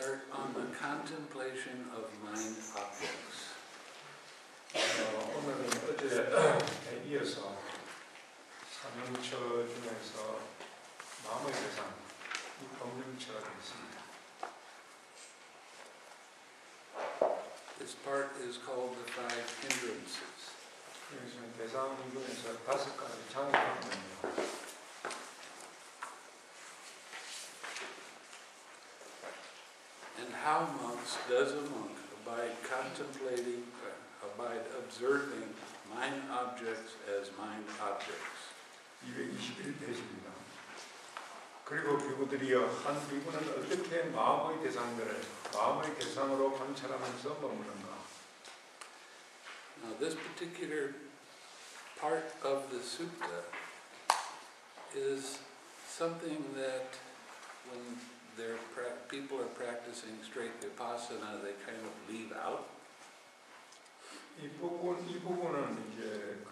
start on the contemplation of mind objects. 오늘은 어제에 이어서 삼형처 중에서 마음의 대상, 이 법령처가 되겠습니다. This part is called the five hindrances. 그래서 대상 중에서 5가지 장애가 있습니다. And how, monks, does a monk abide observing mind objects as mind objects? 221페이지입니다. 그리고 비구들이여, 한 비구는 어떻게 마음의 대상들을 마음의 대상으로 관찰하면서 머무는가? Now, this particular part of the sutta is something that when people are practicing straight vipassana, they kind of leave out. 이 부분은 이제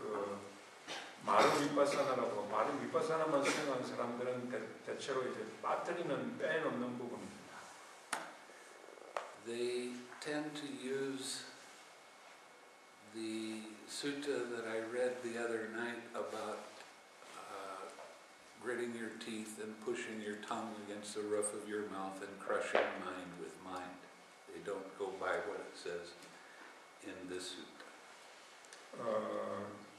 마른 위파사나라고, 마른 위파사나만 수행한 사람들은 대체로 이제 빠뜨리는, 빼놓는 부분입니다. They tend to use the sutta that I read the other night about gritting your teeth and pushing your tongue against the roof of your mouth and crushing mind with mind. They don't go by what it says in this sutta.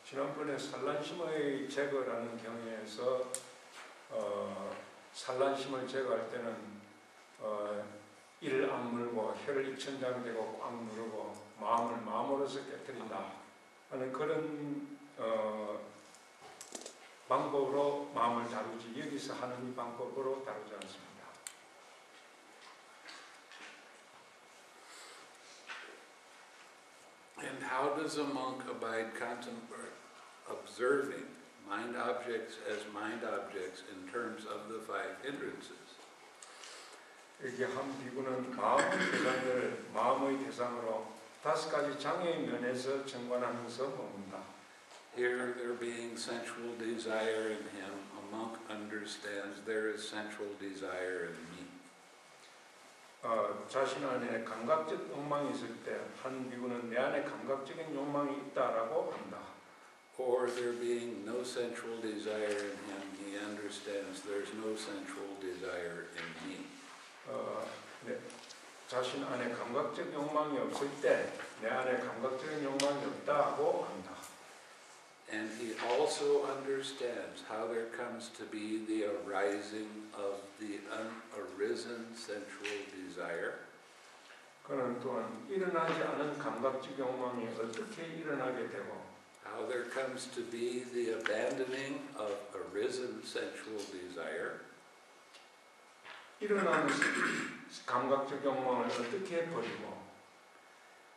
지난번에 산란심의 제거라는 경우에서 산란심을 제거할 때는 이를 악물고 혀를 입천장대고 꽉 누르고 마음을 마음으로서 깨뜨린다 하는 그런 방법으로 마음을 다루지, 여기서 하는 이 방법으로 다루지 않습니다. And how does a monk abide observing mind objects as mind objects in terms of the five hindrances? 여기 한 비구는 마음의 대상을 마음의 대상으로 5가지 장애의 면에서 정관하면서 머문다. Here there being sensual desire in him, a monk understands there is sensual desire in me. 자신 안에 감각적 욕망이 있을 때 한 비구는 내 안에 감각적인 욕망이 있다라고 한다. Or there being no sensual desire in him, he understands there's no sensual desire in me. 네. 자신 안에 감각적 욕망이 없을 때 내 안에 감각적인 욕망이 없다고 한다. And he also understands how there comes to be the arising of the unarisen sensual desire. 그는 또한 일어나지 않은 감각적 욕망이 어떻게 일어나게 되고 how there comes to be the abandoning of arisen sensual desire. 일어나는 감각적 욕망을 어떻게 버리고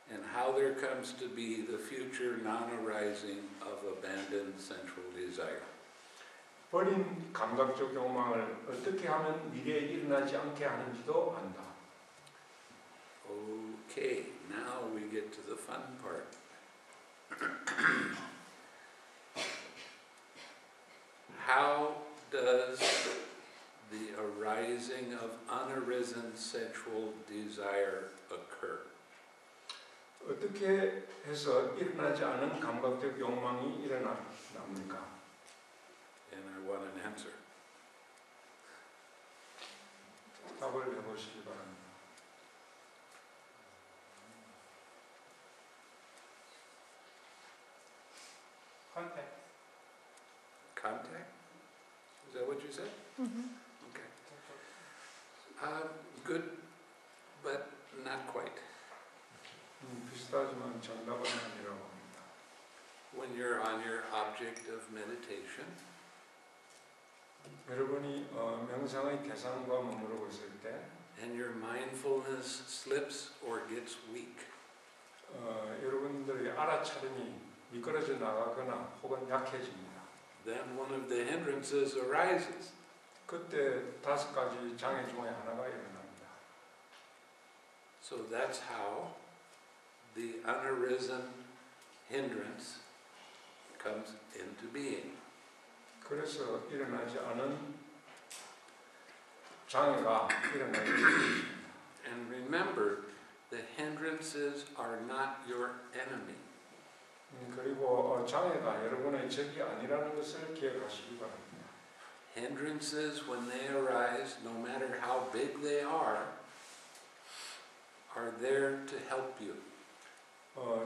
and how there comes to be the future non-arising of abandoned sensual desire. 버린 감각적 욕망을 어떻게 하면 미래에 일어나지 않게 하는지도 안다. Okay, now we get to the fun part. How does the arising of unarisen sensual desire occur? 어떻게 해서 일어나지 않은 감각적 욕망이 일어납니까? And I want an answer. 답을 해보시기 바랍니다. Contact. Contact? Is that what you said? Mm-hmm. Okay. Good, but not quite. 비슷하지만 정답은 아니라고 합니다. When you're on your object of meditation, 여러분이 명상의 대상과 머무르고 있을 때 and your mindfulness slips or gets weak, 여러분들의 알아차림이 미끄러져 나가거나 혹은 약해집니다. then one of the hindrances arises. 그때 5가지 장애 중에 하나가 일어납니다. So that's how the unarisen hindrance comes into being. 그래서 일어나지 않은 장애가 일어나게 됩니다. And hindrances are not your enemy. 그리고 장애가 여러분의 적이 아니라는 것을 기억하시기 바랍니다. Hindrances, when they arise, no matter how big they are there to help you.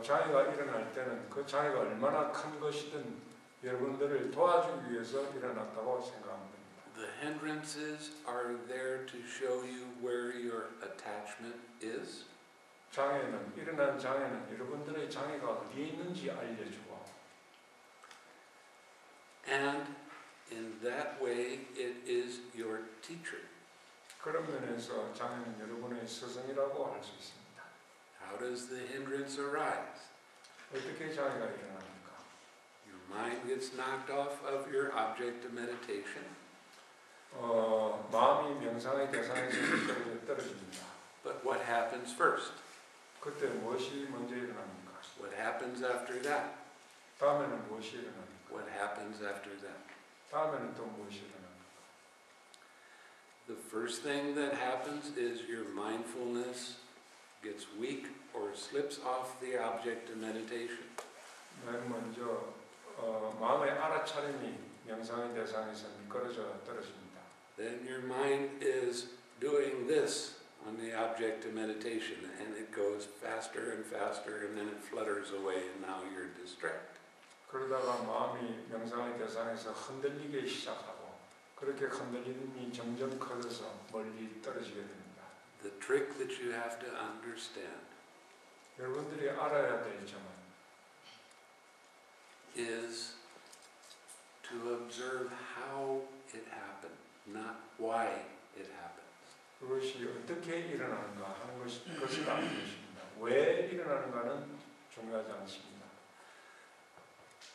장애가 일어날 때는 그 장애가 얼마나 큰 것이든 여러분들을 도와주기 위해서 일어났다고 생각합니다. The hindrances are there to show you where your attachment is. 일어난 장애는 여러분들의 장애가 어디에 있는지 알려주고, And in that way, it is your teacher. 그런 면에서 장애는 여러분의 스승이라고 할 수 있습니다. How does the hindrance arise? 어떻게 장애가 일어납니까? Your mind gets knocked off of your object of meditation. 마음이 명상의 대상에서 떨어집니다. But what happens first? 그때 무엇이 먼저 일어납니까? What happens after that? 다음에는 무엇이 일어납니까? What happens after that? 다음에는 또 무엇이 일어납니까? The first thing that happens is your mindfulness gets weak or slips off the object of meditation. 맨 먼저 마음의 알아차림이 명상의 대상에서 미끄러져 떨어집니다. Then your mind is doing this on the object of meditation, and it goes faster and faster, and then it flutters away, and now you're distracted. 그러다가 마음이 명상의 대상에서 흔들리기 시작하고, 그렇게 흔들림이 점점 커져서 멀리 떨어지게 됩니다. The trick that you have to understand 여러분들이 알아야 될 점은 is to observe how it happened, not why it happened. 그것이 어떻게 일어나는가 하는 것을 아는 것입니다. 왜 일어나는가는 중요하지 않습니다.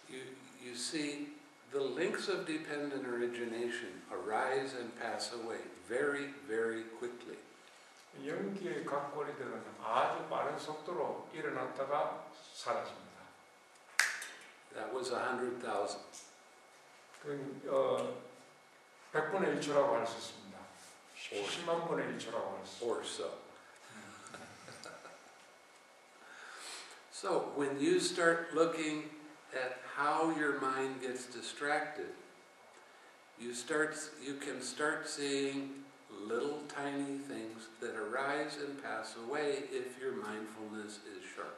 You see, the links of dependent origination arise and pass away very, very quickly. 연기의 각고리들은 아주 빠른 속도로 일어났다가 사라집니다. That was 100,000. 100분의 1초라고 할 수 있습니다. 10만 분의 1초라고 할 수 있습니다. Or so. So when you start looking at how your mind gets distracted, you can start seeing little tiny things that arise and pass away if your mindfulness is sharp.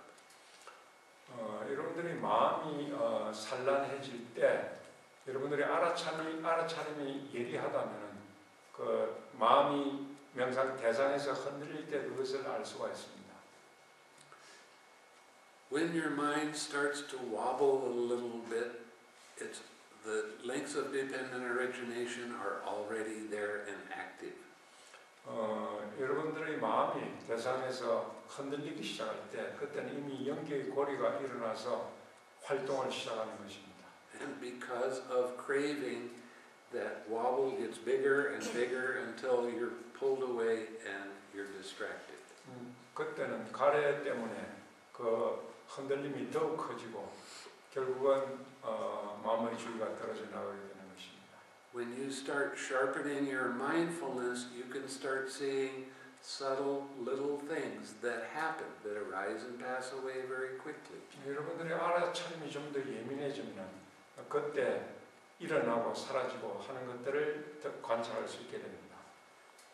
여러분들이 마음이 산란해질 때, 여러분들이 알아차림이 예리하다면 그 마음이 명상 대상에서 흔들릴 때 그것을 알 수가 있습니다. When your mind starts to wobble a little bit, it's the links of dependent origination are already there and active. 여러분들의 마음이 대상에서 흔들리기 시작할 때 그때는 이미 연기의 고리가 일어나서 활동을 시작하는 것입니다. And because of craving, that wobble gets bigger and bigger until you're pulled away and you're distracted. 그때는 가래 때문에 그 흔들림이 더욱 커지고 결국은 마음의 주의가 떨어져 나가게 되는 것입니다. When you start sharpening your mindfulness, you can start seeing subtle little things that happen, that arise and pass away very quickly. 여러분들의 알아차림이 좀 더 예민해지면 그때 일어나고 사라지고 하는 것들을 더 관찰할 수 있게 됩니다.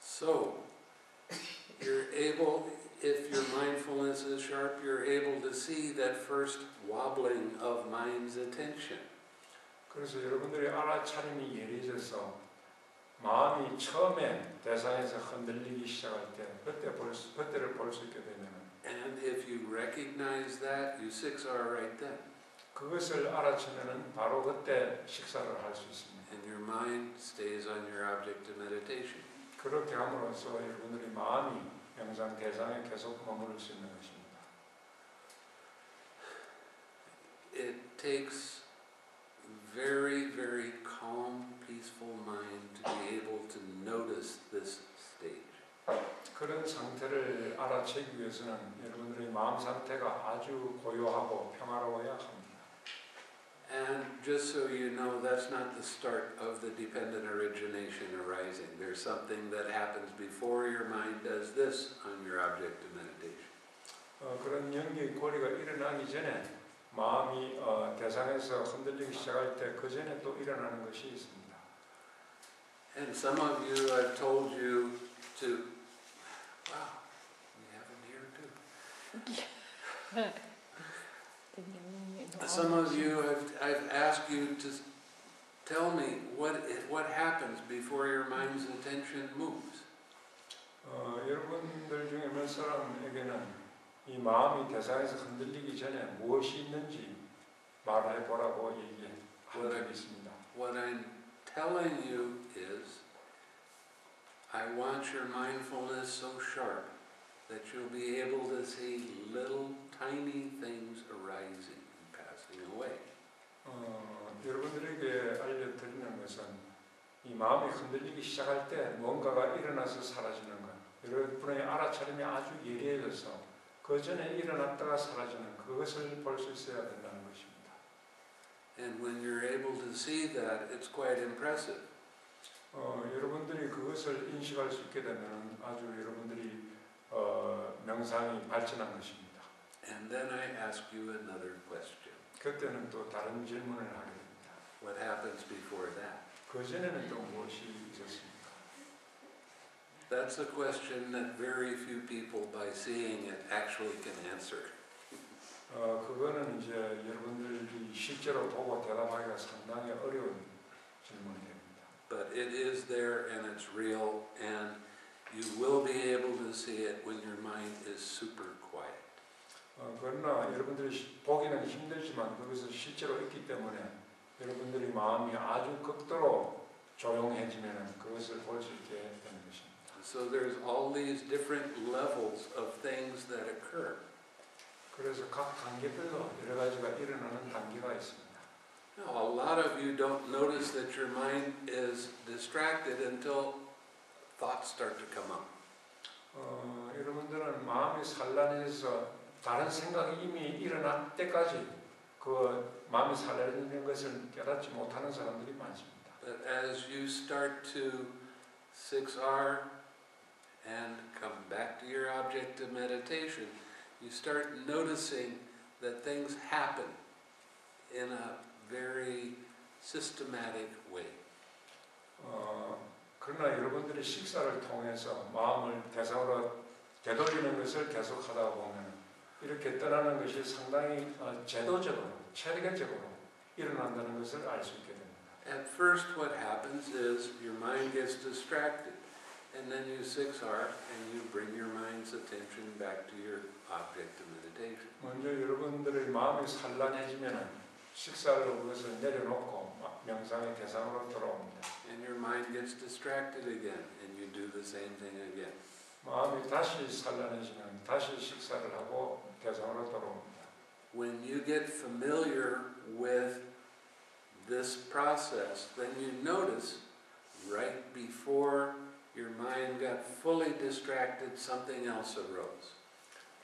So, you're able, if your mindfulness is sharp, you're able to see that first wobbling of mind's attention. 그래서 여러분들의 알아차림이 예리해져서 마음이 처음에 대상에서 흔들리기 시작할 때 그때를 볼 수 있게 되면 And if you recognize that, you 6R right then. 그것을 알아채면 바로 그때 식사를 할 수 있습니다. And your mind stays on your object of meditation. 그렇게 함으로써 여러분들의 마음이 명상 대상에 계속 머무를 수 있는 것입니다. It takes very, very calm, peaceful mind to be able to notice this stage. 그런 상태를 알아채기 위해서는 여러분들의 마음 상태가 아주 고요하고 평화로워야 합니다. And just so you know, that's not the start of the dependent origination arising. There's something that happens before your mind does this on your object of meditation. 그런 연기의 고리가 일어나기 전에 마음이 대상에서 흔들리기 시작할 때 그 전에 또 일어나는 것이 있습니다. And some of you, I've told you to, wow, we have them here too. Some of you, I've asked you to tell me what happens before your mind's attention moves. 여러분들 중에 몇 사람에게는 이 마음이 대상에서 흔들리기 전에 무엇이 있는지 말해 보라고 얘기한 적이 있습니다. What I'm telling you is, I want your mindfulness so sharp that you'll be able to see little tiny things arising and passing away. 여러분들에게 알려드리는 것은 이 마음이 흔들리기 시작할 때 뭔가가 일어나서 사라지는 것, 여러분의 알아차림이 아주 예리해져서 그 전에 일어났다가 사라지는 그것을 볼 수 있어야 된다는 것입니다. And when you're able to see that, it's quite impressive. 여러분들이 그것을 인식할 수 있게 되면 아주 여러분들이 명상이 발전한 것입니다. And then I ask you another question. 그때는 또 다른 질문을 하게 됩니다. What happens before that? 그 전에는 또 무엇이 있었습니까? That's a question that very few people, by seeing it, actually can answer. 그거는 이제 여러분들이 실제로 보고 대답하기가 상당히 어려운 질문입니다. But it is there and it's real, and you will be able to see it when your mind is super quiet. 그러나 여러분들이 보기는 힘들지만 그것은 실제로 있기 때문에 여러분들이 마음이 아주 극도로 조용해지면 그것을 볼 수 있게 되는 것입니다. So there's all these different levels of things that occur. 그래서 각 단계별로 여러 가지가 일어나는 단계가 있습니다. Now, a lot of you don't notice that your mind is distracted until thoughts start to come up. 여러분들은 마음이 산란해서 다른 생각이 이미 일어날 때까지 그 마음이 산란해지는 것을 깨닫지 못하는 사람들이 많습니다. But as you start to 6R and come back to your object of meditation, you start noticing that things happen in a very systematic way. 그러나 여러분들이 식사를 통해서 마음을 대상으로 되돌리는 것을 계속 하다 보면 이렇게 떠나는 것이 상당히 제도적으로, 체계적으로 일어난다는 것을 알 수 있게 됩니다. At first what happens is your mind gets distracted, and then you 6R and you bring your mind's attention back to your object of meditation. 먼저 여러분들의 마음이 산란해지면 식사를 그것을 내려놓고 명상의 대상으로 돌아옵니다. And your mind gets distracted again, and you do the same thing again. 마음이 다시 산란해지면 다시 식사를 하고 대상으로 돌아옵니다. When you get familiar with this process, then you notice right before your mind got fully distracted, something else arose.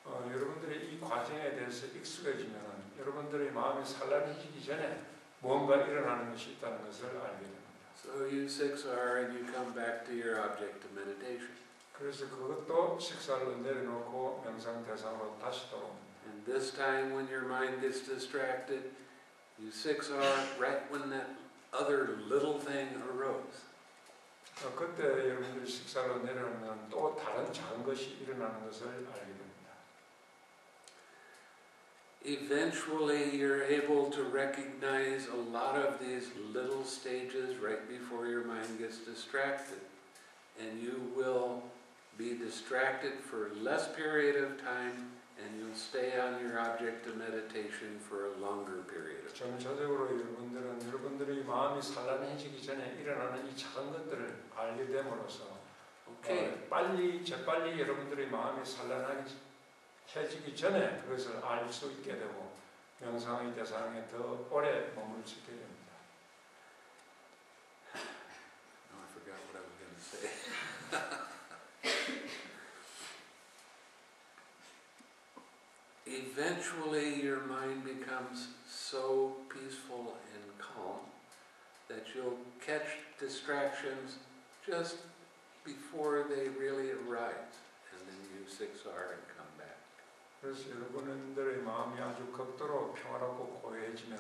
여러분들이 이 과정에 대해서 익숙해지면 여러분들의 마음이 산란해지기 전에 뭔가 일어나는 것이 있다는 것을 알게 됩니다. So you 6R and you come back to your object of meditation. 그래서 그것도 식사를 내려놓고 명상 대상으로 다시 돌아옵니다. And this time when your mind gets distracted, you 6R right when that other little thing arose. 그때 여러분들이 식사를 내려놓으면 또 다른 작은 것이 일어나는 것을 알게 됩니다. Eventually you're able to recognize a lot of these little stages right before your mind gets distracted. And you will be distracted for less period of time, and you'll stay on your object of meditation for a longer period of time. 점차적으로 여러분들의 마음이 산란해지기 전에 일어나는 이 작은 것들을 알게 됨으로써 재빨리 여러분들의 마음이 산란해지기 전에 그것을 알 수 있게 되고 명상의 대상에 더 오래 머물 수 있게 됩니다. Oh, I forgot what I was going to say. Eventually your mind becomes so peaceful and calm that you'll catch distractions just before they really arise, and then you 6R and come back. 그래서 여러분들의 마음이 아주 극도로 평화롭고 고요해지면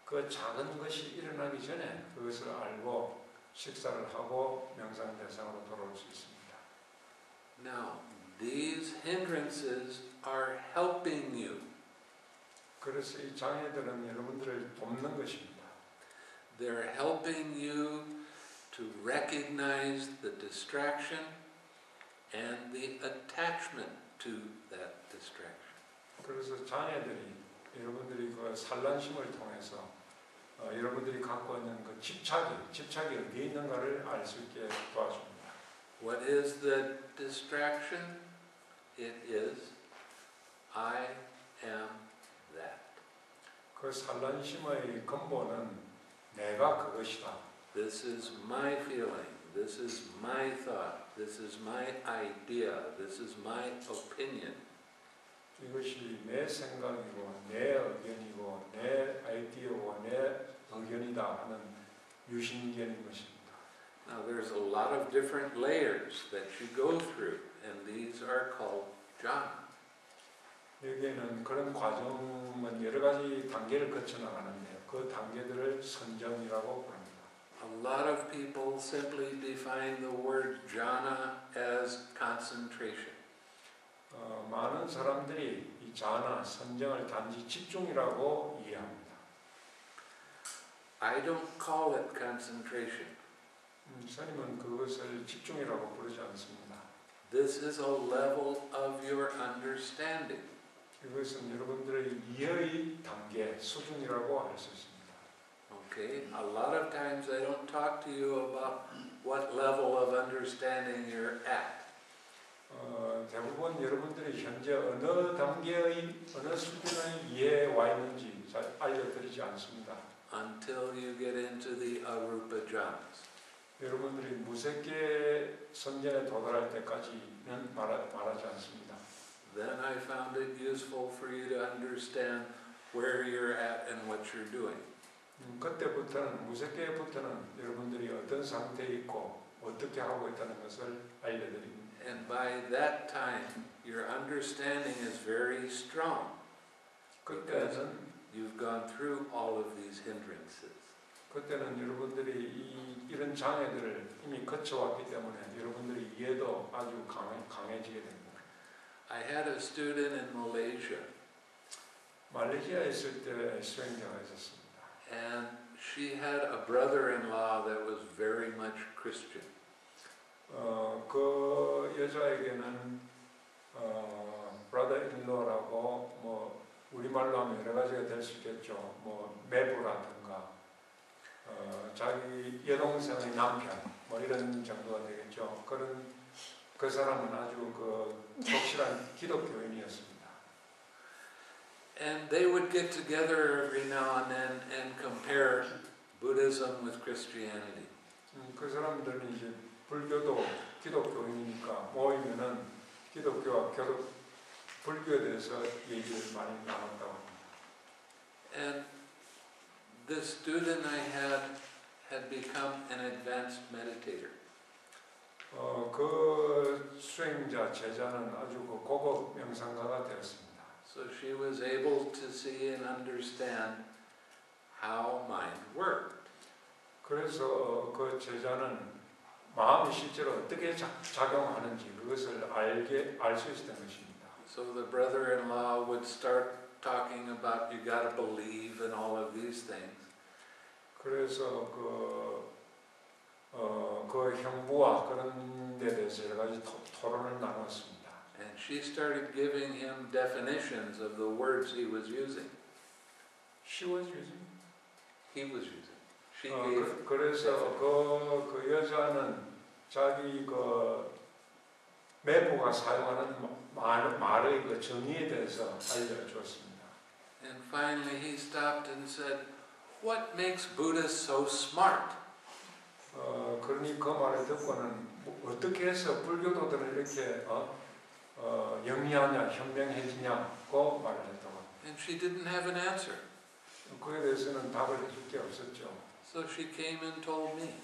그 작은 것이 일어나기 전에 그것을 알고 식사를 하고 명상 대상으로 돌아올 수 있습니다. Now, these hindrances are helping you. 그래서 이 장애들은 여러분들을 돕는 것입니다. They're helping you to recognize the distraction and the attachment to that distraction. 그래서 장애들이 여러분들이 그 산란심을 통해서 여러분들이 갖고 있는 그 집착이 어디에 있는가를 알 수 있게 도와줍니다. What is the distraction? It is I am that. 그 산란심의 근본은 내가 그것이다. This is my feeling. This is my thought. This is my idea. This is my opinion. 이것이 내 생각이고 내 의견이고 내 아이디어고 내 의견이다 하는 유신견인 것입니다. Now there's a lot of different layers that you go through, and these are called jhana. 여기에는 그런 과정은 여러 가지 단계를 거쳐 나가는데 그 단계들을 선정이라고 부릅니다. A lot of people simply define the word jhana as concentration. 많은 사람들이 이 자나 선정을 단지 집중이라고 이해합니다. I don't call it concentration. 스님은 그것을 집중이라고 부르지 않습니다. This is a level of your understanding. 이것은 여러분들의 이해의 단계, 수준이라고 할 수 있습니다. Okay, a lot of times I don't talk to you about what level of understanding you're at. 대부분 여러분들이 현재 어느 단계의 어느 수준의 이해에 와 있는지 잘 알려드리지 않습니다. Until you get into the arupa jhanas. 여러분들이 무색계 선정에 도달할 때까지는 말하지 않습니다. Then I found it useful for you to understand where you're at and what you're doing. 그때부터는 무색계부터는 여러분들이 어떤 상태에 있고 어떻게 하고 있다는 것을 알려드립니다. And by that time, your understanding is very strong because you've gone through all of these hindrances. 그때는 여러분들이 이런 장애들을 이미 거쳐왔기 때문에 여러분들의 이해도 아주 강해지게 됩니다. I had a student in Malaysia. 말레이시아에 있을 때 수행자가 있었습니다. And she had a brother-in-law that was very much Christian. 그 여자에게는 brother-in-law라고 뭐 우리말로 하면 여러 가지가 될 수 있겠죠. 뭐 매부라든가 자기 여동생의 남편 뭐 이런 정도가 되겠죠. 그 사람은 아주 그 독실한 기독교인이었습니다. And they would get together every now and then and compare Buddhism with Christianity. 그 사람들은 이제 불교도 기독교인이니까 모이면은 기독교와 불교에 대해서 얘기를 많이 나눴다고 합니다. And the student I had become an advanced meditator. 그 수행자 제자는 아주 그 고급 명상가가 되었습니다. So she was able to see and understand how mind worked. 그래서 그 제자는 마음이 실제로 어떻게 작용하는지 그것을 알 수 있었던 것입니다. So the brother-in-law would start talking about you got to believe in all of these things. 그래서 그 형부와 그런 데 대해서 여러 가지 토론을 나눴습니다. And she started giving him definitions of the words he was using. She was using? He was using. She gave. 그래서 그 여자는 자기 그 매부가 사용하는 말의 그 정의에 대해서 알려주었습니다. And finally he stopped and said, "What makes Buddhists so smart?" 그러니 그 말을 듣고는 어떻게 해서 불교도들은 이렇게 영리하냐, 현명해지냐고 말을 했다고 합니다. And she didn't have an answer. 그에 대해서는 답을 해줄 게 없었죠. So she came and told me.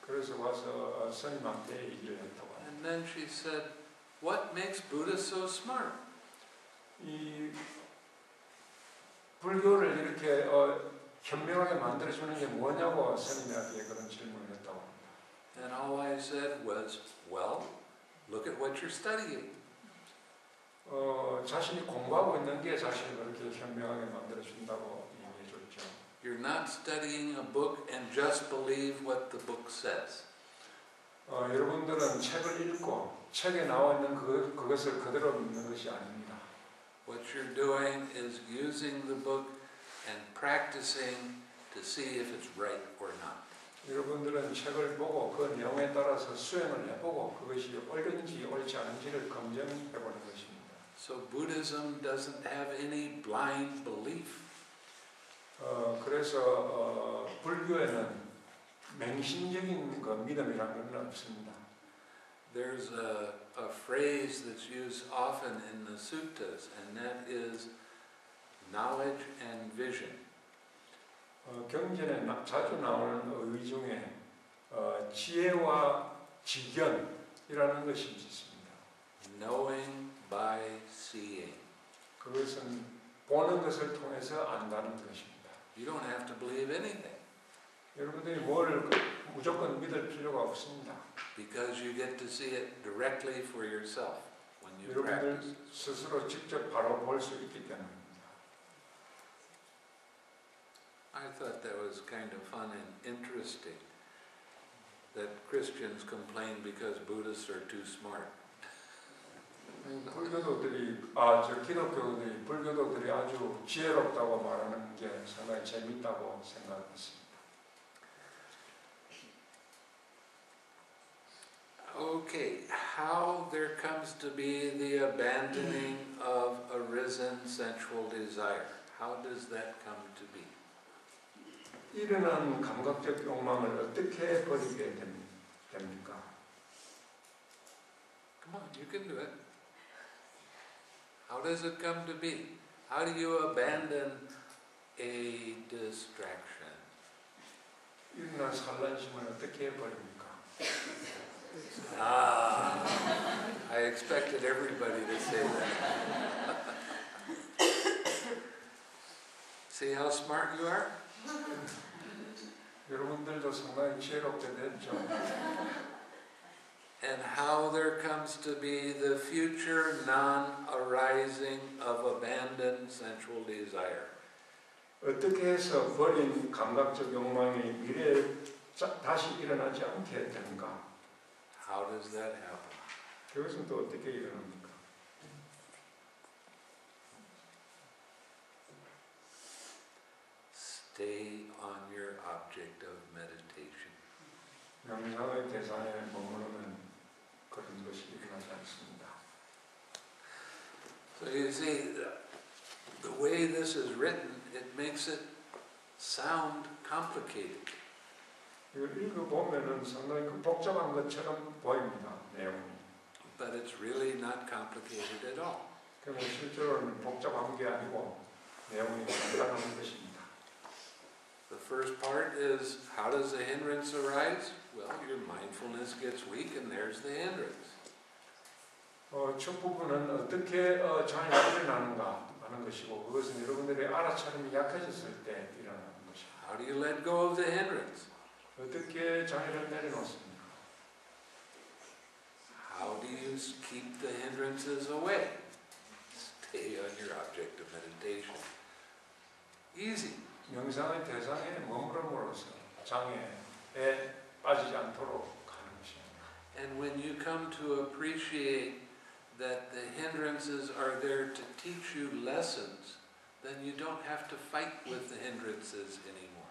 그래서 와서 스님한테 얘기를 했다고 합니다. And then she said, "What makes Buddhists so smart?" 이 불교를 이렇게 현명하게 만들어주는 게 뭐냐고 스님에게 그런 질문을 했다고 합니다. And all I said was, well, look at what you're studying. 자신이 공부하고 있는 게 자신을 그렇게 현명하게 만들어준다고 얘기해 줬죠. You're not studying a book and just believe what the book says. 여러분들은 책을 읽고 책에 나와 있는 그것을 그대로 믿는 것이 아닙니다. What you're doing is using the book and practicing to see if it's right or not. 여러분들은 책을 보고 그 내용에 따라서 수행을 해보고 그것이 옳은지 옳지 않은지를 검증해보는 것입니다. So Buddhism doesn't have any blind belief. 그래서 불교에는 맹신적인 믿음이라는 건 없습니다. There's a phrase that's used often in the suttas, and that is knowledge and vision. 경전에 자주 나오는 의의 중에 지혜와 지견이라는 것이 있습니다. Knowing by seeing. 그것은 보는 것을 통해서 안다는 것입니다. You don't have to believe anything. 여러분들이 뭘 무조건 믿을 필요가 없습니다. Because you get to see it directly for yourself when you 여러분들 practice. 스스로 직접 바로 볼 수 있기 때문입니다. I thought that was kind of fun and interesting that Christians complain because Buddhists are too smart. 기독교들이 불교도들이 아주 지혜롭다고 말하는 게 상당히 재밌다고 생각했습니다. Okay, how there comes to be the abandoning of arisen sensual desire. How does that come to be? 일어난 감각적 욕망을 어떻게 버리게 됩니까? Come on, you can do it. How does it come to be? How do you abandon a distraction? 일어난 산란심을 어떻게 버립니까? I expected everybody to say that. See how smart you are? 여러분들도 상당히 지혜롭게 됐죠. And how there comes to be the future non-arising of abandoned sensual desire. 어떻게 해서 버린 감각적 욕망이 미래에 다시 일어나지 않게 됩니까? How does that happen? 그것은 또 어떻게 일어납니까? Stay on your object of meditation. 명상의 대상에 머무르면 그런 것이 일어나지 않습니다. So you see, the way this is written, it makes it sound complicated. 이걸 읽어보면은 상당히 복잡한 것처럼 보입니다, 내용이. But it's really not complicated at all. 그러면 실제로는 복잡한 게 아니고 내용이 간단한 것입니다. The first part is, how does the hindrance arise? Well, your mindfulness gets weak and there's the hindrance. 첫 부분은 어떻게 장애가 일어나는가 하는 것이고 그것은 여러분들의 알아차림이 약해졌을 때 일어나는 것입니다. How do you let go of the hindrance? 어떻게 장애를 내려놓습니까? How do you keep the hindrances away? Stay on your object of meditation. Easy. 명상의 대상에 머무름으로써 장애에 빠지지 않도록 하는 것입니다. And when you come to appreciate that the hindrances are there to teach you lessons, then you don't have to fight with the hindrances anymore.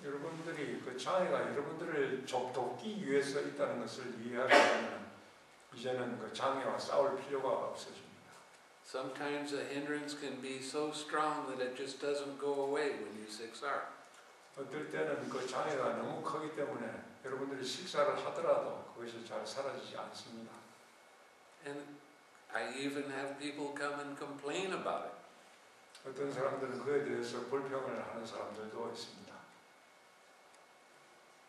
여러분들이 그 장애가 여러분들을 돕기 위해서 있다는 것을 이해하면 이제는 그 장애와 싸울 필요가 없어집니다. Sometimes a hindrance can be so strong that it just doesn't go away when you siksar. 어떨 때는 그 장애가 너무 크기 때문에 여러분들이 식사를 하더라도 그것이 잘 사라지지 않습니다. And I even have people come and complain about it. 어떤 사람들은 그에 대해서 불평을 하는 사람들도 있습니다.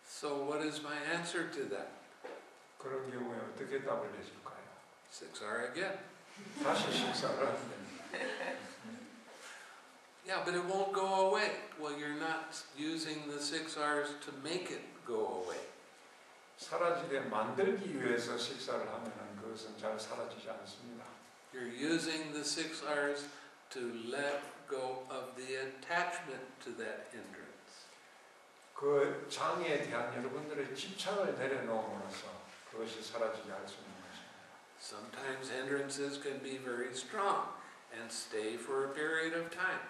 So what is my answer to that? 그런 경우에 어떻게 답을 해줄까요? Siksar again. 다시 식사를 하면 됩니다. Yeah, but it won't go away. Well, you're not using the 6 R's to make it go away. 사라지게 만들기 위해서 식사를 하면은 그것은 잘 사라지지 않습니다. You're using the 6 R's to let go of the attachment to that hindrance. 그 장애에 대한 여러분들의 집착을 내려놓음으로써 그것이 사라지게 할 수 있는 것입니다. Sometimes hindrances can be very strong and stay for a period of time.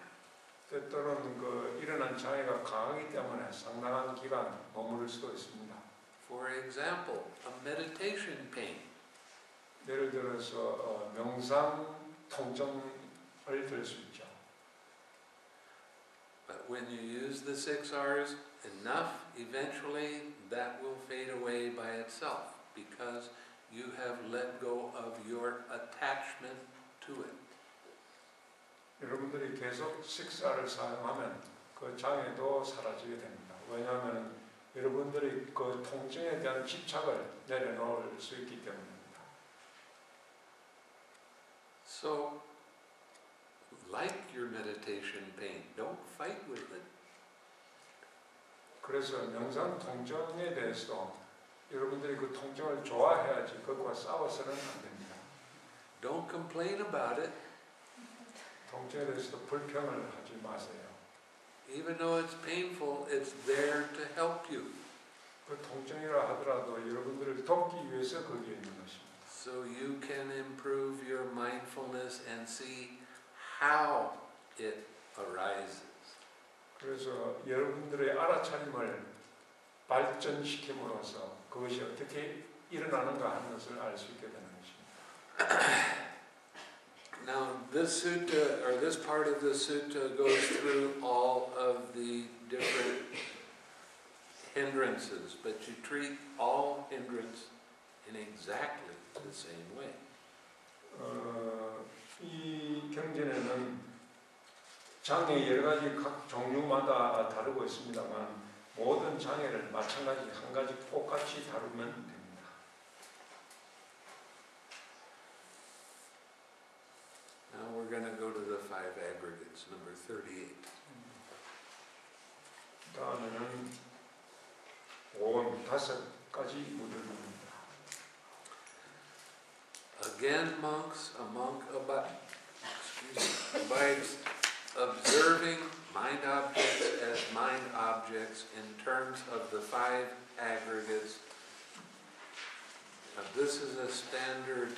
때때로는 그 일어난 장애가 강하기 때문에 상당한 기간 머무를 수도 있습니다. For example, a meditation pain. 예를 들어서 명상 통증을 들 수 있죠. But when you use the 6 R's enough, eventually that will fade away by itself because you have let go of your attachment to it. 여러분들이 계속 식사를 사용하면 그 장애도 사라지게 됩니다. 왜냐하면 여러분들이 그 통증에 대한 집착을 내려놓을 수 있기 때문입니다. So, like your meditation pain, don't fight with it. 그래서 명상 통증에 대해서 여러분들이 그 통증을 좋아해야지 그것과 싸워서는 안 됩니다. Don't complain about it. 통증에 대해서도 불평을 하지 마세요. Even though it's painful, it's there to help you. 그 통증이라 하더라도 여러분들을 돕기 위해서 거기에 있는 것입니다. So you can improve your mindfulness and see how it arises. 그래서 여러분들의 알아차림을 발전시킴으로써 그것이 어떻게 일어나는가 하는 것을 알 수 있게 되는 것입니다. Now, this sutta, or this part of the sutta, goes through all of the different hindrances, but you treat all hindrance in exactly the same way. 이 경전에는 장애 여러 가지 각 종류마다 다르고 있습니다만 모든 장애를 마찬가지 한 가지 똑같이 다루면 됩니다. Now we're going to go to the 5 aggregates, number 38. 다음에는 5가지 무들입니다. Again, monks, a monk abides observing mind objects as mind objects in terms of the 5 aggregates. Now, this is a standard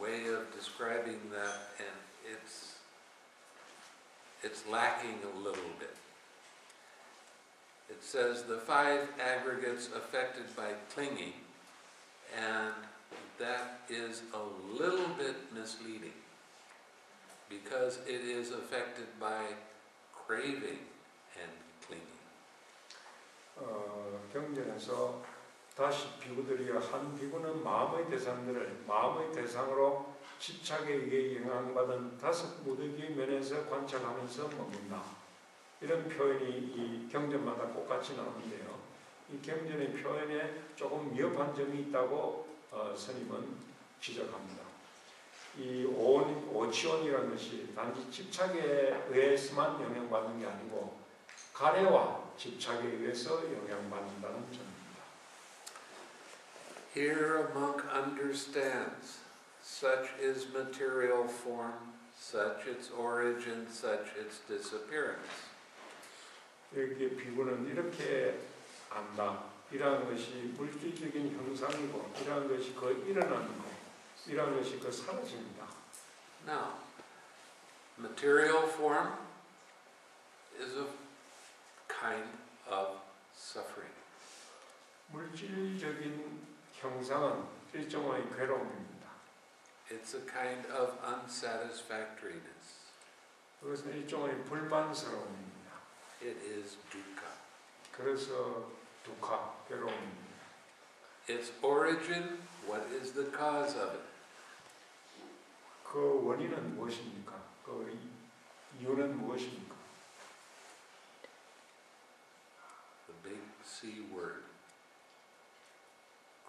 way of describing that, and it's lacking a little bit. It says the 5 aggregates affected by clinging, and that is a little bit misleading because it is affected by craving and clinging. 경전에서 다시 비구들이여 한 비구는 마음의 대상들을 마음의 대상으로 집착에 의해 영향받은 5 무더기의 면에서 관찰하면서 머문다. 이런 표현이 이 경전마다 똑같이 나오는데요. 이 경전의 표현에 조금 미흡한 점이 있다고 스님은 지적합니다. 이 오치원이라는 것이 단지 집착에 의해서만 영향받는 게 아니고 가래와 집착에 의해서 영향받는다는 점입니다. Here a monk understands such is material form, such its origin, such its disappearance. 여기 비구는 이렇게 안다. 이러한 것이 물질적인 형상이고 이러한 것이 그 일어나는 것, 이러한 것이 그 사라집니다. Now, material form is a kind of suffering. 물질적인 형상은 일종의 괴로움입니다. It's a kind of unsatisfactoriness. 그것은 일종의 불만스러움입니다. It is dukkha. 그래서 두카, 괴로움입니다. Its origin, what is the cause of it? 그 원인은 무엇입니까? 그 이유는 무엇입니까? The big C word.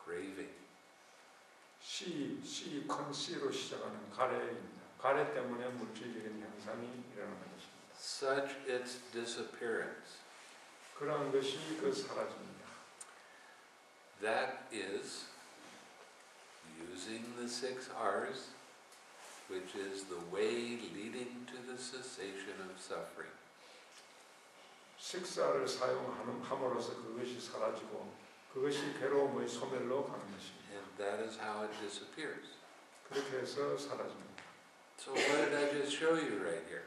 Craving. C, 큰 C로 시작하는 가래입니다. 가래 때문에 물질적인 현상이 일어나는 것입니다. such its disappearance. 그러한 것이 그 사라집니다. That is using the 6 R's, which is the way leading to the cessation of suffering. 식사를 사용함으로써 그것이 사라지고 그것이 괴로움의 소멸로 가는 것입니다. And that is how it disappears. 그렇게 해서 사라집니다. So what did I just show you right here?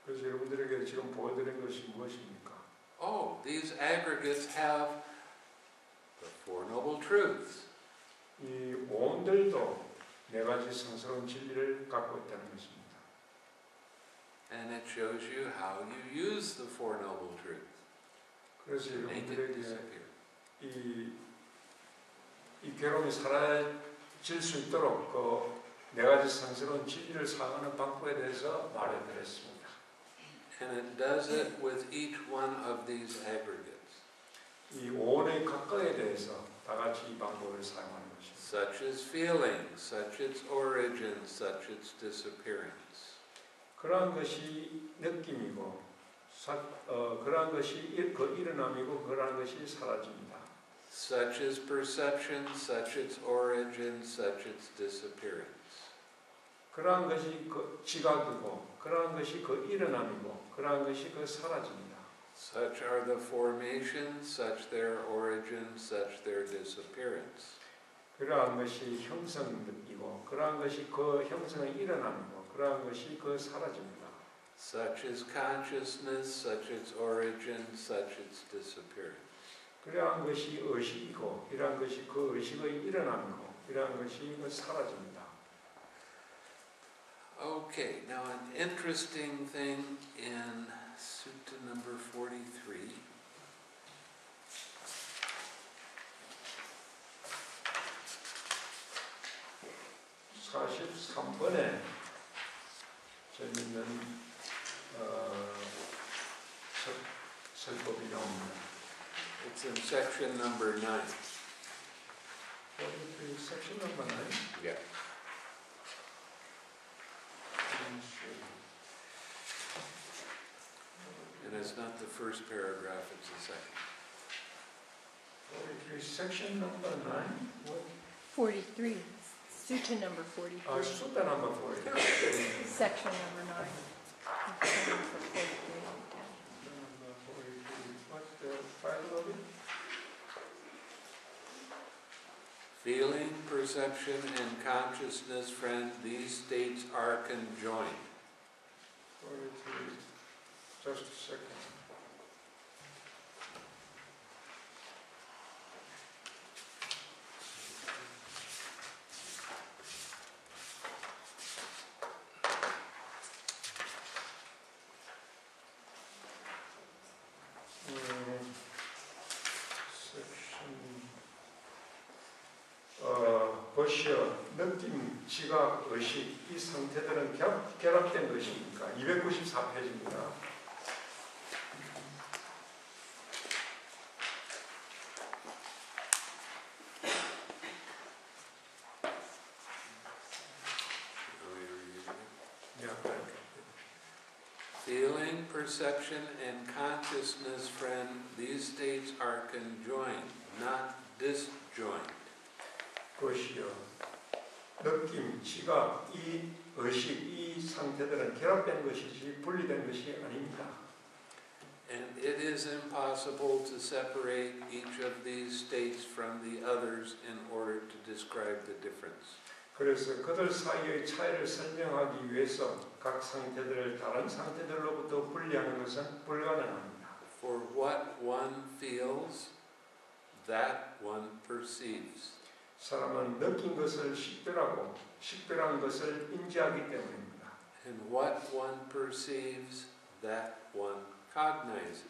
그래서 여러분들에게 지금 보여드린 것이 무엇입니까? Oh, these aggregates have the Four Noble Truths. 이 오온들도 네 가지 성스러운 진리를 갖고 있다는 것입니다. And it shows you how you use the Four Noble Truths. 그래서 to make it 여러분들에게 disappear. 이 괴로움이 사라질 수 있도록 그 네 가지 성스러운 진리를 사용하는 방법에 대해서 말해드렸습니다. And it does it with each one of these aggregates. 이 오온의 각각에 대해서 다 같이 이 방법을 사용하는 것입니다. Such as feeling, such its origin, such its disappearance. 그러한 것이 느낌이고, 그러한 것이 그 일어남이고, 그러한 것이 사라집니다. Such as perception, such its origin, such its disappearance. 그러한 것이 그 지각이고, 그러한 것이 그 일어남이고, 그러한 것이 그 사라집니다. Such are the formations, such their origin, such their disappearance. 그러한 것이 형성이고, 그러한 것이 그 형성의 일어남이고, 그러한 것이 그 사라집니다. Such is consciousness, such its origin, such its disappearance. 그러한 것이 의식이고, 이러한 것이 그 의식의 일어남이고, 이러한 것이 그 사라집니다. Okay, now an interesting thing in Sutta number 43. (43번에) 재밌는 설법이 나옵니다. It's in section number 9. 43, section number 9. Yeah. And it's not the first paragraph, it's the second. 43, section number 9. What? 43, Sutta number 43. Sutta number 43. Section number 9. Section number 43. Number 43. What's the title of it? Feeling, perception, and consciousness, friend, these states are conjoined. 43. Just a second. 보시오. 느낌, 지각, 의식, 이 상태들은 결합된 것이니까 294페이지입니다. Feeling, perception, and consciousness, friend, these states are conjoined, not disjoined. 보시오. 느낌, 지각, 이 의식, 이 상태들은 결합된 것이지 분리된 것이 아닙니다. And it is impossible to separate each of these states from the others in order to describe the difference. 그래서 그들 사이의 차이를 설명하기 위해서 각 상태들을 다른 상태들로부터 분리하는 것은 불가능합니다. For what one feels, that one perceives. 사람은 느낀 것을 식별하고 식별한 것을 인지하기 때문입니다. And what one perceives, that one cognizes.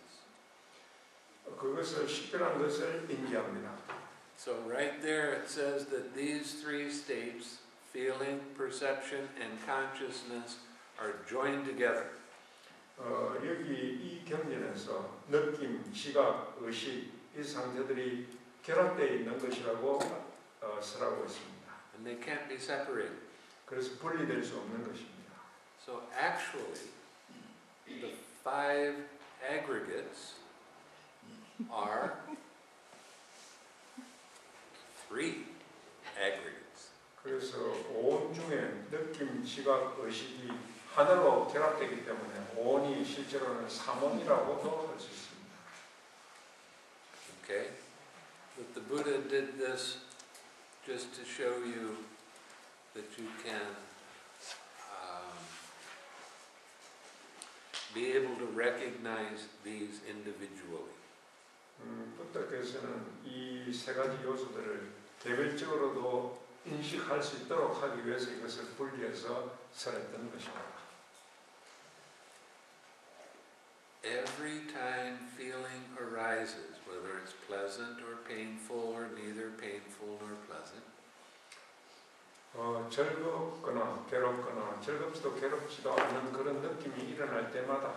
그것을 식별한 것을 인지합니다. So right there it says that these three states, feeling, perception, and consciousness, are joined together. 여기 이 경전에서 느낌, 시각, 의식 이 상태들이 결합되어 있는 것이라고 설하고 있습니다. and they can't be separated. 그래서 분리될 수 없는 것입니다. So actually, the 5 aggregates are 3 aggregates. 그래서 오온 중에 느낌, 시각, 의식이 하나로 결합되기 때문에 오온이 실제로는 3온이라고도 할 수 있습니다. Okay? But the Buddha did this just to show you that you can be able to recognize these individually. 부처께서는 이 세 가지 요소들을 개별적으로도 인식할 수 있도록 하기 위해서 이것을 분리해서 설했던 것입니다. Every time feeling arises, whether it's pleasant or painful or neither painful nor pleasant, 즐겁거나 괴롭거나 즐겁지도 괴롭지도 않은 그런 느낌이 일어날 때마다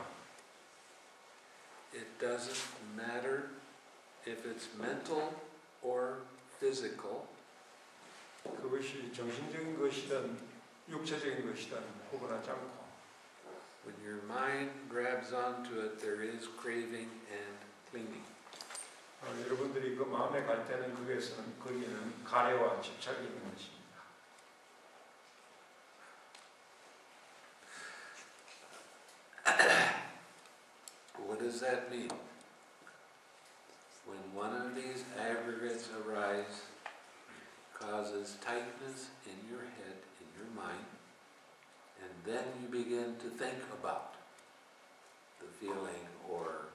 it doesn't matter if it's mental or physical, 그것이 정신적인 것이든 육체적인 것이든 구분하지 않고 when your mind grabs onto it, there is craving and clinging. 여러분들이 그 마음에 갈 때는 거기는 가래와 집착이 있는 것입니다. What does that mean? When one of these aggregates arise, causes tightness in your head, in your mind, and then you begin to think about the feeling or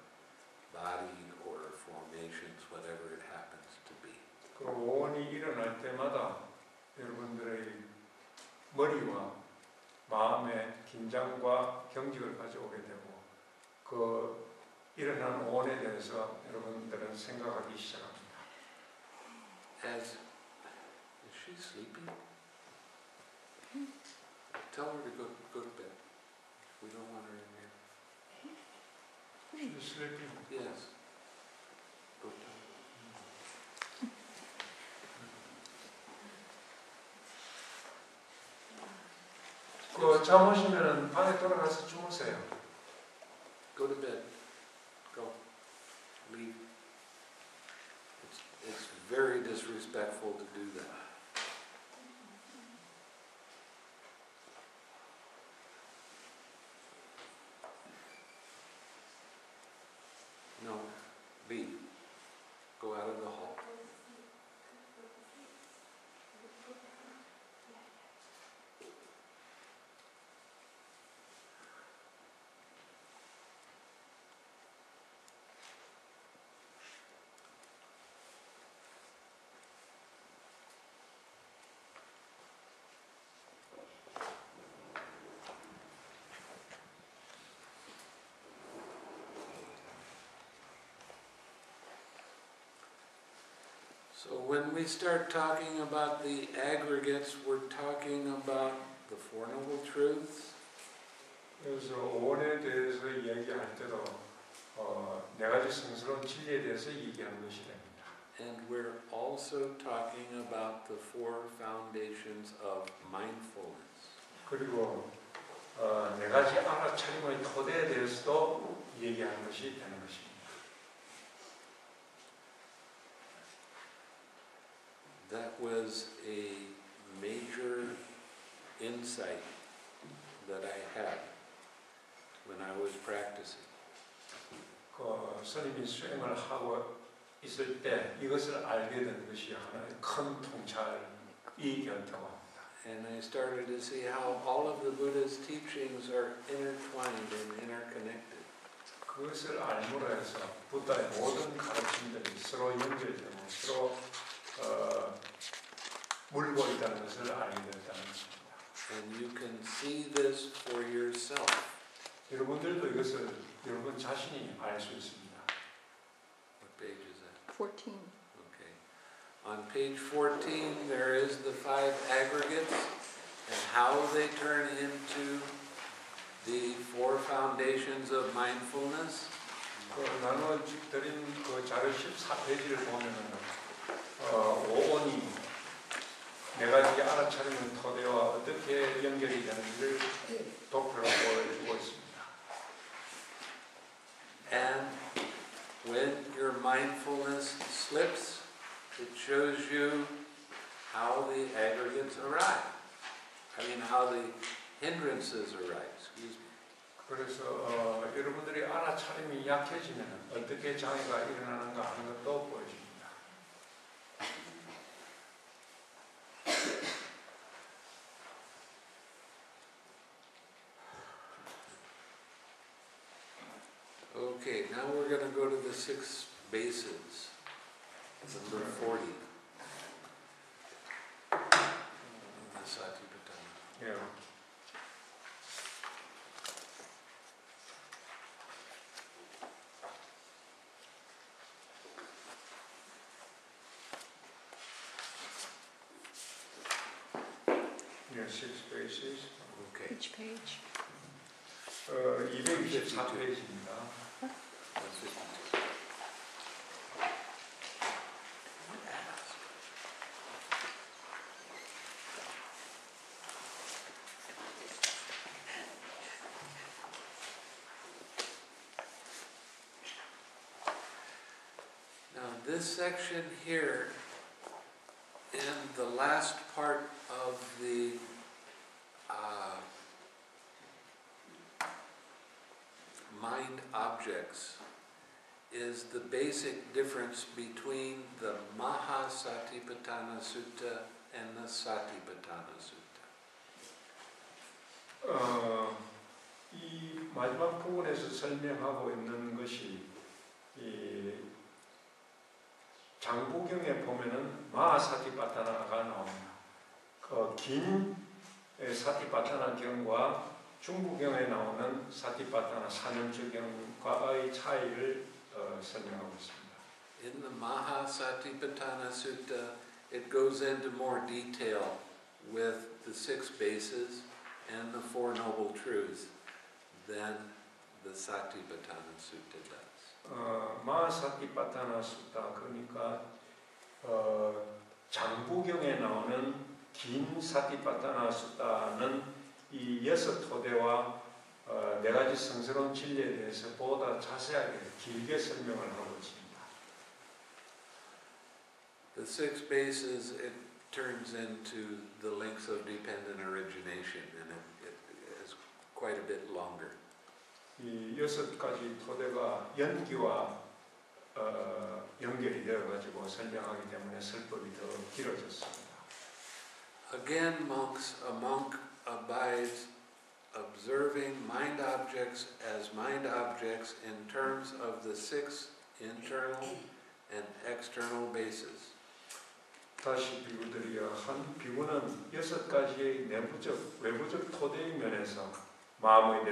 body or formations, whatever it happens to be. 그 오온이 일어날 때마다 여러분들의 머리와 마음에 긴장과 경직을 가져오게 되고 그 일어난 오온에 대해서 여러분들은 생각하기 시작합니다. Is she sleeping? Tell her to go to bed. We don't want her in here. She's sleeping. Yes. Go tell her. 그 잠 오시면 방에 돌아가서 주무세요. Go to bed. Go. Leave. It's very disrespectful to do that. No. Leave. Go out of the hall. So when we start talking about the aggregates, we're talking about the Four Noble Truths, 그래서 오온에 대해서 얘기할 때도 네 가지 성스러운 진리에 대해서 얘기하는 것이 됩니다. and we're also talking about the four foundations of mindfulness. 그리고 네 가지 알아차림의 토대에 대해서도 얘기하는 것이 되는 것입니다. That was a major insight that I had when I was practicing. 그 스님이 수행을 하고 있을 때 이것을 알게 된 것이 하나의 큰 통찰이 되었다고 합니다. And I started to see how all of the Buddha's teachings are intertwined and interconnected. 그것을 알므로 해서 부다의 모든 가르침들이 서로 연결되고 서로 물고 있다는 것을 알게 됐다는 것입니다. And you can see this for yourself. 여러분들도 이것을 여러분 자신이 알 수 있습니다. What page is that? 14. Okay. On page 14 there is the 5 aggregates and how they turn into the 4 foundations of mindfulness. 나눠드린 그 자료 14페이지를 보면은 오온이 네 가지 알아차리는 토대와 어떻게 연결이 되는지를 도표로 보여주고 있습니다. And when your mindfulness slips, it shows you how the aggregates arise. How the hindrances arise. Excuse me. 그래서 여러분들이 알아차림이 약해지면 어떻게 장애가 일어나는가 하는 것도 보여줍니다. Okay, now we're going to go to the 6 bases. Number 40. The Satipatthana. 예. 예, 6 bases. Okay. Which page? 224페이지입니다. That's 52. Now this section here, in the last part of the mind objects, is the basic difference between the Mahasatipatthana Sutta and the Satipatthana Sutta. 이 마지막 부분에서 설명하고 있는 것이 이 장부경에 보면은 마하사티파타나가 나옵니다. 그 긴 사티파타나 경과 중부경에 나오는 사티파타나 사념주경과의 차이를 설명하고 있습니다. In the Mahasatipatthana Sutta, it goes into more detail with the 6 bases and the 4 noble truths than the Satipatthana Sutta does. 마하사티파타나 수타, 그러니까 장부경에 나오는 긴 사티파타나 수타는 이 6 토대와 4가지 성스러운 진리에 대해서 보다 자세하게 길게 설명을 하고 있습니다. The 6 bases, it turns into the links of dependent origination, and it is quite a bit longer. 이 6가지 토대가 연기와 연결이 되어가지고 설명하기 때문에 설법이 더 길어졌습니다. Again, a monk abides observing mind objects as mind objects in terms of the 6 internal and external bases. 다시 비구들이여, 한 비구는 6가지의 내부적, 외부적 토대의 면에서 마음의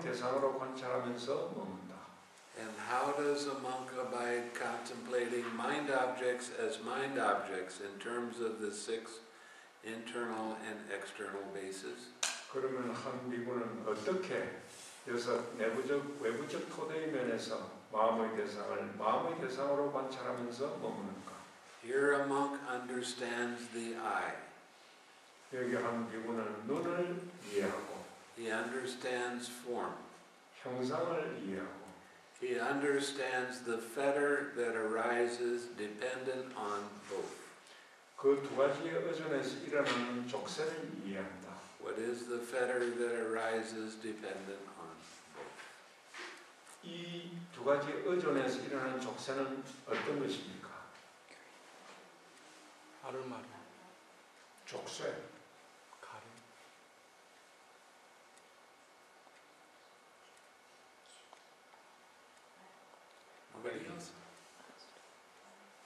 대상으로 관찰하면서 머문다. And how does a monk abide contemplating mind objects as mind objects in terms of the 6 internal and external bases? 그러면 한 비구는 어떻게 6 내부적, 외부적 토대의 면에서 마음의 대상으로 관찰하면서 머무는가? Here a monk understands the eye. 여기 한 비구는 눈을 이해하고, He understands form. 형상을 이해하고, He understands the fetter that arises dependent on both. 그 2가지의 의존에서 일어나는 족쇄를 이해한다. What is the fetter that arises dependent on both? 이 2가지의 의존에서 일어나는 족쇄는 어떤 것입니까? 아르마르 족쇄. 가르 Nobody else?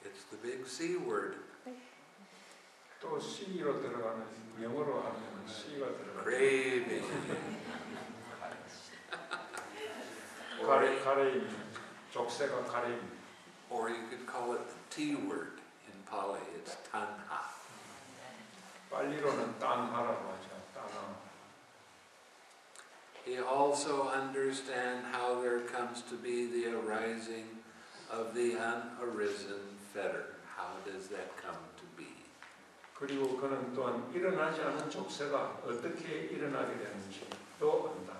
It's the big C word. 또 C로 들어가는, 영어로 하면 C가 들어가는 Craving. 가레임, 족쇄가 가레임. Or you could call it the T word in Pali. It's tanha. 빨리로는 딴하라고 하죠. 딴하. He also understands how there comes to be the arising of the unarisen fetter. How does that come to be? 그리고 그는 또한 일어나지 않은 족쇄가 어떻게 일어나게 되는지도 안다.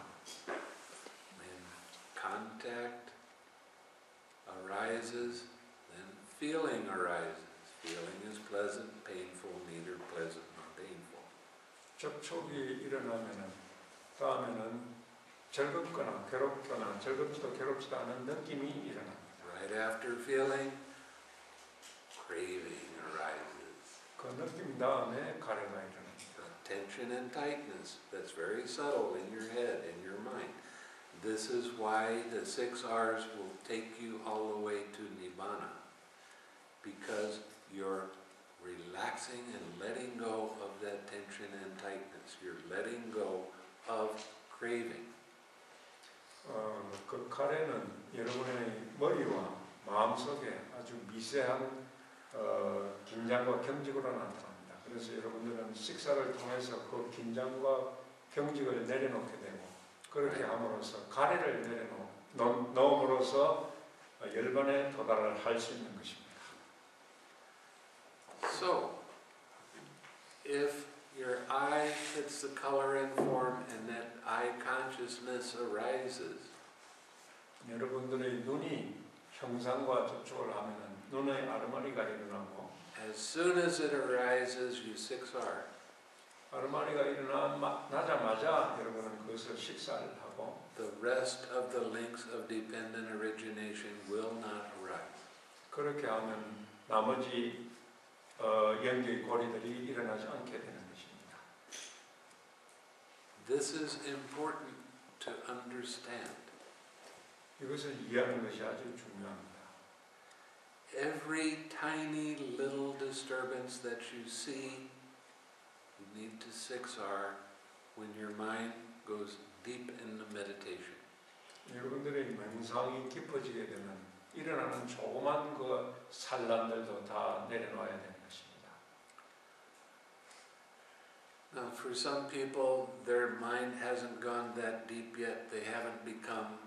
When contact arises, then feeling arises. Feeling is pleasant, painful, neither pleasant nor painful. 접촉이 일어나면은 다음에는 즐겁거나 괴롭거나 즐겁지도 괴롭지도 않은 느낌이 일어납니다. Right after feeling, craving arises. 그 느낌 다음에 가래가 일어납니다. Tension and tightness, that's very subtle in your head, in your mind. This is why the 6 R's will take you all the way to Nibbana. Because you're relaxing and letting go of that tension and tightness. You're letting go of craving. 그 가래는 여러분의 머리와 마음속에 아주 미세한 긴장과 경직으로 나타납니다. 그래서 여러분들은 식사를 통해서 그 긴장과 경직을 내려놓게 되고 그렇게 함으로써 가래를 넣음으로써 열반에 도달을 할 수 있는 것입니다. So, if your eye hits the color and form and that eye consciousness arises, 여러분들의 눈이 형상과 접촉을 하면은 눈의 아르마리가 일어나고 as soon as it arises, you 6R. 아르마리가 일어나자마자 여러분은 그것을 식사를 하고 The rest of the links of dependent origination will not arise. 그렇게 하면 나머지 연계의 고리들이 일어나지 않게 되는 것입니다. This is important to understand. 이것을 이해하는 것이 아주 중요합니다. Every tiny little disturbance that you see, you need to 6R when your mind goes deep into meditation. 여러분들의 명상이 깊어지게 되면 일어나는 조그만 그 산란들도 다 내려놔야 되는 것입니다. Now, for some people, their mind hasn't gone that deep yet. They haven't become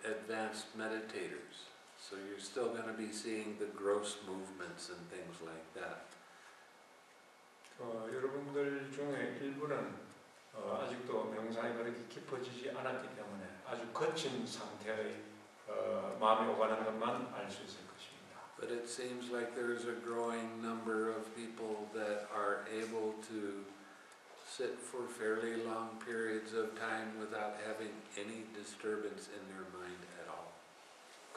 advanced meditators. So you're still going to be seeing the gross movements and things like that. 여러분들 중에 일부는 아직도 명상이 그렇게 깊어지지 않았기 때문에 아주 거친 상태의 마음이 오가는 것만 알 수 있을 것입니다. But it seems like there's a growing number of people that are able to sit for fairly long periods of time without having any disturbance in their mind at all.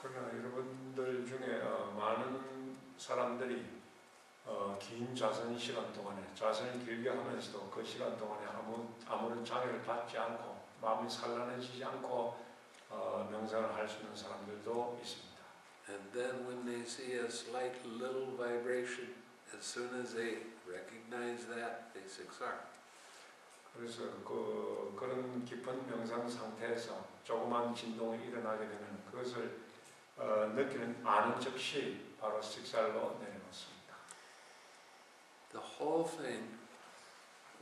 그러나 여러분들 중에 많은 사람들이 긴 자선 시간 동안에 자선을 길게 하면서도 그 시간 동안에 아무런 장애를 받지 않고 마음이 산란해지지 않고 명상을 할 수 있는 사람들도 있습니다. And then when they see a slight little vibration, as soon as they recognize that, they 6R. 그래서 그런 깊은 명상 상태에서 조그만 진동이 일어나게 되면 그것을 아는 즉시 바로 식살로 내려놓습니다. The whole thing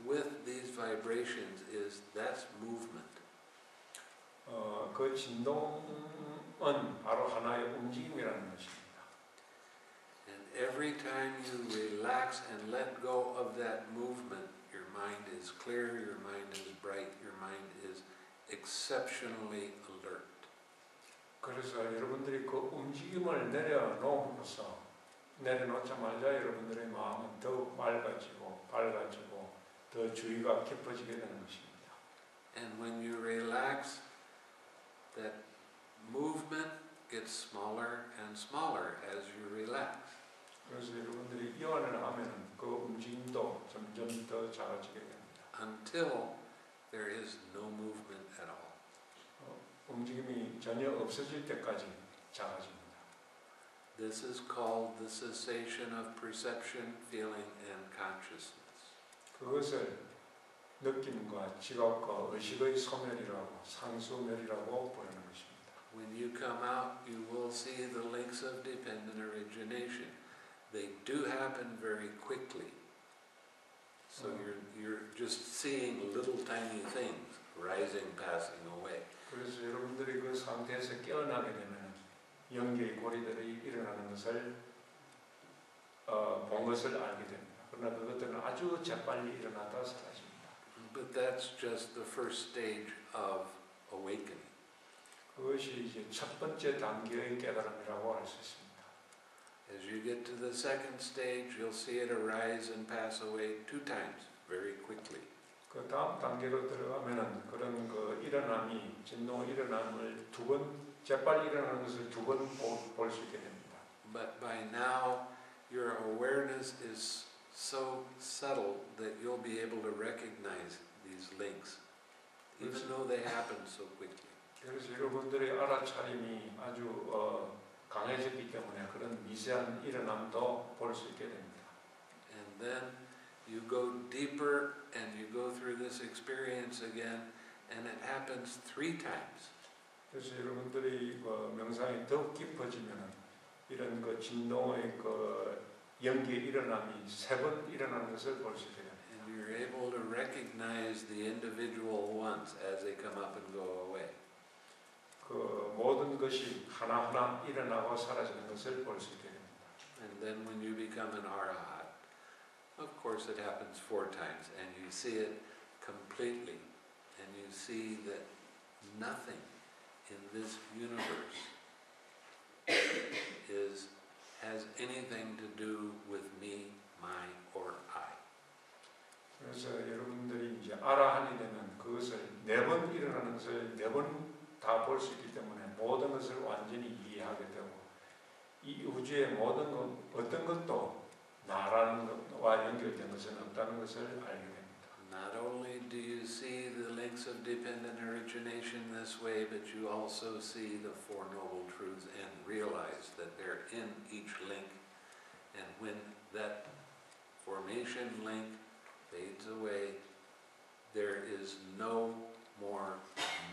with these vibrations is that's movement. 그 진동은 바로 하나의 움직임이라는 것입니다. And every time you relax and let go of that movement, your mind is clear, your mind is bright, your mind is exceptionally alert. 그래서 여러분들이 그 움직임을 내려놓자마자 여러분들의 마음은 더욱 맑아지고 밝아지고 더 주의가 깊어지게 되는 것입니다. And when you relax, that movement gets smaller and smaller as you relax. 그래서 여러분들이 이완을 하면 그 움직임도 점점 더 작아지게 됩니다. Until there is no movement at all. 움직임이 전혀 없어질 때까지 작아집니다. This is called the cessation of perception, feeling, and consciousness. 그것을 느낌과 지각과 의식의 소멸이라고 상수멸이라고 부르는 것입니다. When you come out, you will see the links of dependent origination. They do happen very quickly. So you're just seeing little tiny things rising, passing away. 그래서 여러분들이 그 상태에서 깨어나게 되면 연계의 고리들이 일어나는 것을 본 것을 알게 됩니다. 그러나 그것들은 아주 재빨리 일어났다 사라집니다. But that's just the first stage of awakening. 그것이 이제 첫 번째 단계의 깨달음이라고 할 수 있습니다. As you get to the second stage, you'll see it arise and pass away 2 times, very quickly. 그 다음 단계로 들어가면은 그런 그 일어남이 진동 일어남을 2번 재빨리 일어나는 것을 2번 볼 수 있게 됩니다. But by now, your awareness is so subtle that you'll be able to recognize these links, even though they happen so quickly. 그래서 여러분들의 알아차림이 아주 강해졌기 때문에 그런 미세한 일어남도 볼 수 있게 됩니다. And then you go deeper and you go through this experience again, and it happens 3 times. 그래서 여러분들이 그 명상이 더욱 깊어지면은 이런 그 진동의 그 연기의 일어남이 3번 일어나는 것을 볼 수 있게 됩니다. And you're able to recognize the individual ones as they come up and go away. 그 모든 것이 하나하나 일어나고 사라지는 것을 볼 수 있게 됩니다. And then when you become an arahat, of course it happens 4 times, and you see it completely, and you see that nothing in this universe has anything to do with me, my, or I. 그래서 여러분들이 이제 아라한이 되면 그것을 4번 일어나는 것을 4번 다 볼 수 있기 때문에 모든 것을 완전히 이해하게 되고 이 우주의 모든 것, 어떤 것도 나라는 것과 연결된 것은 없다는 것을 알게 됩니다. Not only do you see the links of dependent origination this way, but you also see the 4 Noble Truths and realize that they're in each link. And when that formation link fades away, there is no more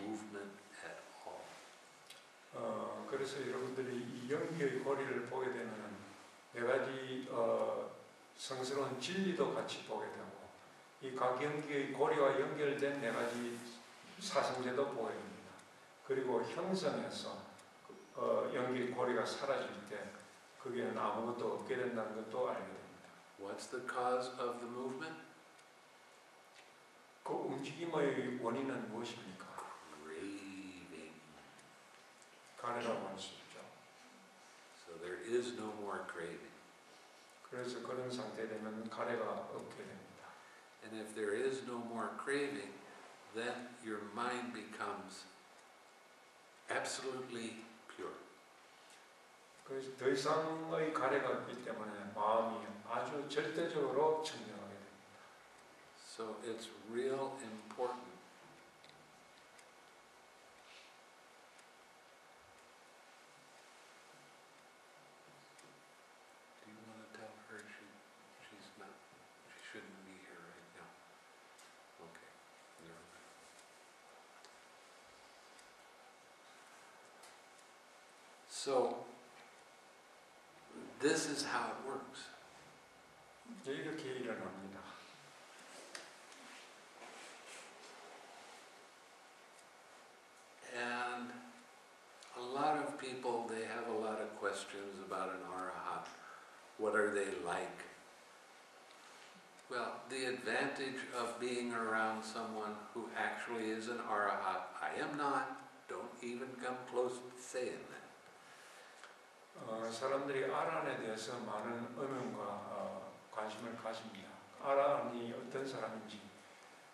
movement at all. 그래서 여러분들이 이 연기의 고리를 보게 되면 4가지 성스러운 진리도 같이 보게 되고 이 각 연기의 고리와 연결된 4가지 사성제도 보게 됩니다. 그리고 형성에서 연기의 고리가 사라질 때 거기에는 아무것도 없게 된다는 것도 알게 됩니다. What's the cause of the movement? 그 움직임의 원인은 무엇입니까? Craving. 가래라고 할 수 있죠. So there is no more craving. 그래서 그런 상태 되면 가래가 없게 됩니다. And if there is no more craving, then your mind becomes absolutely pure. 그래서 더 이상의 가래가 없기 때문에 마음이 아주 절대적으로 청정하게 됩니다. So it's real important Do you want to tell her she shouldn't be here right now? Okay. Never mind. So this is how it works. 이렇게 일어납니다. And a lot of people, they have a lot of questions about an arahat. What are they like? Well, the advantage of being around someone who actually is an arahat, I am not, don't even come close to saying that. 사람들이 아란에 대해서 많은 의문과 관심을 가집니다. 아란이 어떤 사람인지.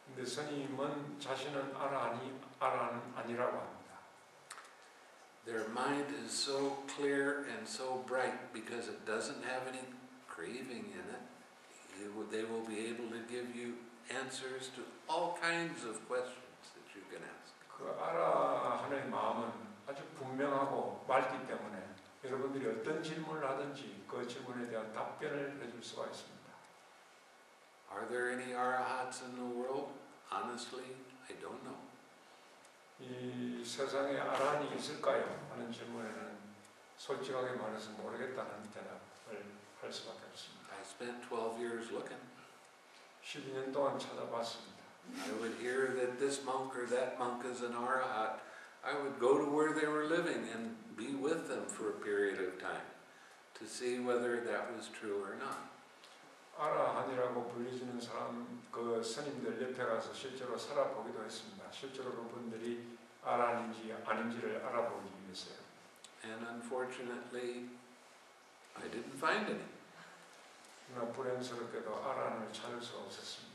근데 스님은 자신은 아란은 아니라고 합니다. Their mind is so clear and so bright because it doesn't have any craving in it. They will be able to give you answers to all kinds of questions that you can ask. 그 아라한의 마음은 아주 분명하고 맑기 때문에 여러분들이 어떤 질문을 하든지 그 질문에 대한 답변을 해줄 수가 있습니다. Are there any arahats in the world? Honestly, I don't know. 이 세상에 아란이 있을까요? 하는 질문에는 솔직하게 말해서 모르겠다는 대답을 할 수밖에 없습니다. I spent 12 years looking. 12년 동안 찾아봤습니다. I would hear that this monk or that monk is an arahat. I would go to where they were living and be with them for a period of time to see whether that was true or not. 아라한이라고 불리지는 사람 그 스님들 옆에 가서 실제로 살아보기도 했습니다. 실제로 그분들이 아라한인지 아닌지를 알아보기 위해서요. And unfortunately, I didn't find any. 그러나 불행스럽게도 아라한을 찾을 수 없었습니다.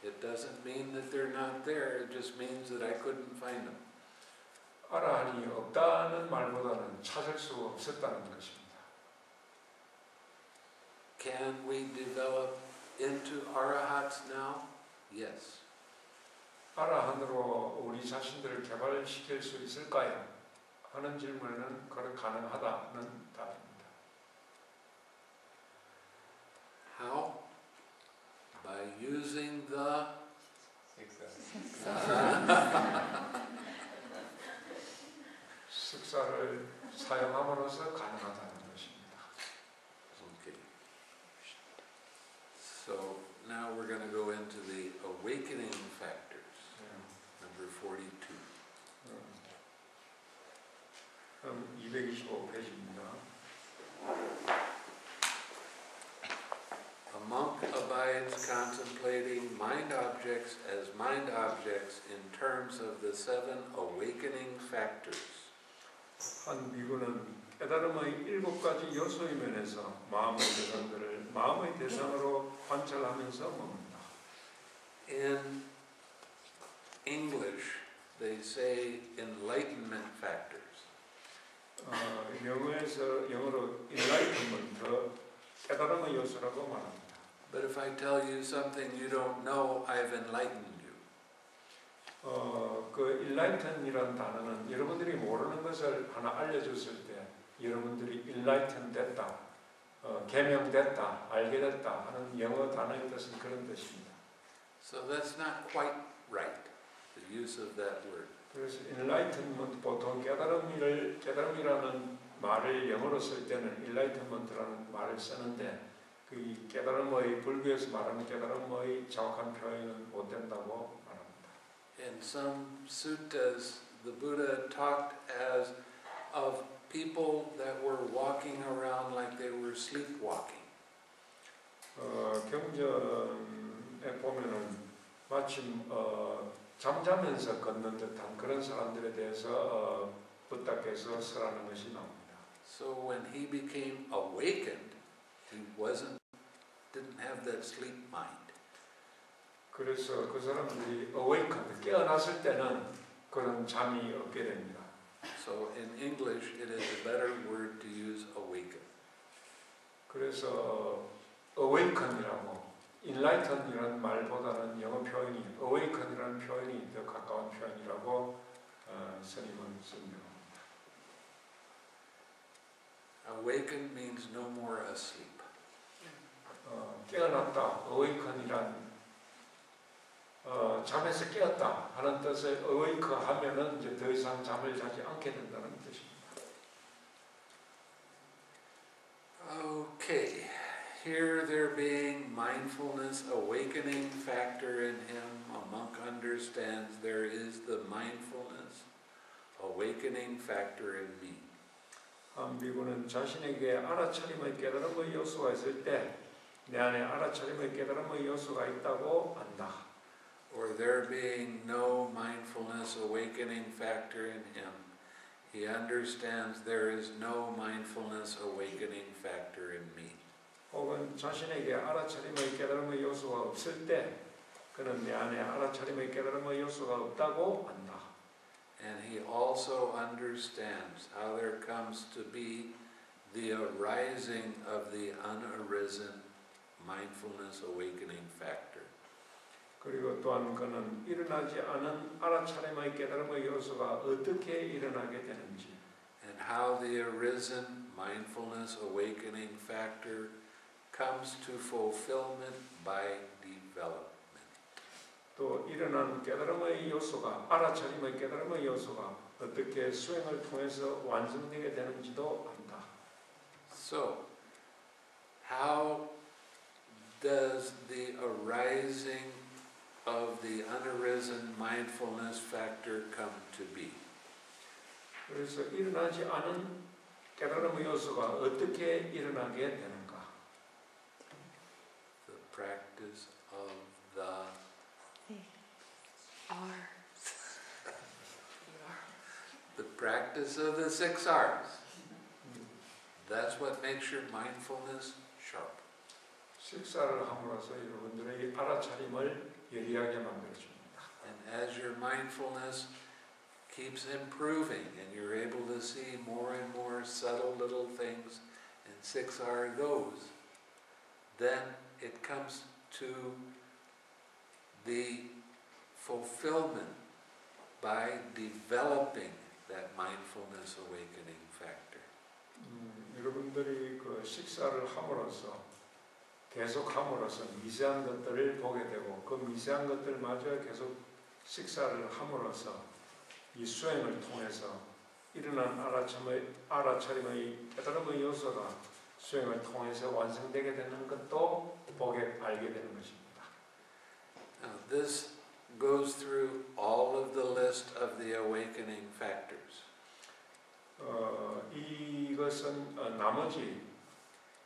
It doesn't mean that they're not there, it just means that I couldn't find them. 아라한이 없다는 말보다는 찾을 수 없었다는 것입니다. Can we develop into arahats now? Yes. 아라한으로 우리 자신들을 개발시킬 수 있을까요? 하는 질문에는 그건 가능하다는 답입니다. How? By using the 습사를 사용함으로써 가능하다는 것입니다. Okay. So now we're going to go into the awakening factors, number 42. 그럼 225페이지입니다. A monk abides contemplating mind objects as mind objects in terms of the 7 awakening factors. 한 비구는 깨달음의 7가지 요소의 면에서 마음의 대상들을 마음의 대상으로 관찰하면서 먹는다. In English, they say enlightenment factors. 영어로 enlightenment, 깨달음의 요소라고 말합니다. But if I tell you something you don't know, I've enlightened you. 그 enlighten이라는 단어는 여러분들이 모르는 것을 하나 알려줬을 때 여러분들이 enlighten 됐다, 개명됐다, 알게 됐다 하는 영어 단어의 뜻은 그런 뜻입니다. So that's not quite right, the use of that word. 그래서 enlightenment 보통 깨달음이라는 말을 영어로 쓸 때는 enlightenment라는 말을 쓰는데 그 깨달음의 불교에서 말하는 깨달음의 정확한 표현은 못 된다고 말합니다. In some suttas, the Buddha talked as of people that were walking around like they were sleepwalking. 경전에 보면은 마침 잠자면서 걷는 듯한 그런 사람들에 대해서 부탁해서 설하는 것이 나옵니다. So when he became awakened, he didn't have that sleep mind. 그래서 그 사람들이 awakened, 깨어났을 때는 그런 잠이 없게 됩니다. So in English, it is a better word to use awaken. 그래서 awaken이라고 enlighten이라는 말보다는 영어 표현이 awaken이라는 표현이 더 가까운 표현이라고 스님은 설명합니다. Awaken means no more asleep. 깨어났다, awaken이란 잠에서 깨었다 하는 뜻의 awake 하면은 이제 더 이상 잠을 자지 않게 된다는 뜻입니다. Okay, here there being mindfulness awakening factor in him, a monk understands there is the mindfulness awakening factor in me. 한 비구는 자신에게 알아차림의 깨달음의 요소가 있을 때 내 안에 알아차림의 깨달음의 요소가 있다고 안다. Or there being no mindfulness awakening factor in him, he understands there is no mindfulness awakening factor in me. 혹은 자신에게 알아차림의 깨달음의 요소가 없을 때 그는 내 안에 알아차림의 깨달음의 요소가 없다고 안다. And he also understands how there comes to be the arising of the unarisen mindfulness awakening factor. 그리고 또한 그는 일어나지 않은 알아차림의 깨달음의 요소가 어떻게 일어나게 되는지 And how the arisen mindfulness awakening factor comes to fulfillment by development. 또 일어난 깨달음의 요소가 알아차림의 깨달음의 요소가 어떻게 수행을 통해서 완성되게 되는지도 안다. So, how does the arising of the unarisen mindfulness factor come to be? 그래서 일어나지 않은 깨달음의 요소가 어떻게 일어나게 되는가? The practice of the practice of the 6 R's. That's what makes your mindfulness sharp. 식사를 함으로써 여러분들의 알아차림을 예리하게 만들어줍니다. And as your mindfulness keeps improving and you're able to see more and more subtle little things, and 6R goes, then it comes to the fulfillment by developing that mindfulness awakening factor. 여러분들이 그 식사를 함으로써 계속 함으로써 미세한 것들을 보게 되고 그 미세한 것들마저 계속 식사를 함으로써 이 수행을 통해서 일어난 알아차림의 깨달음의 요소가 수행을 통해서 완성되게 되는 것도 보게 알게 되는 것입니다. Now, this goes through all of the list of the awakening factors. 이것은 나머지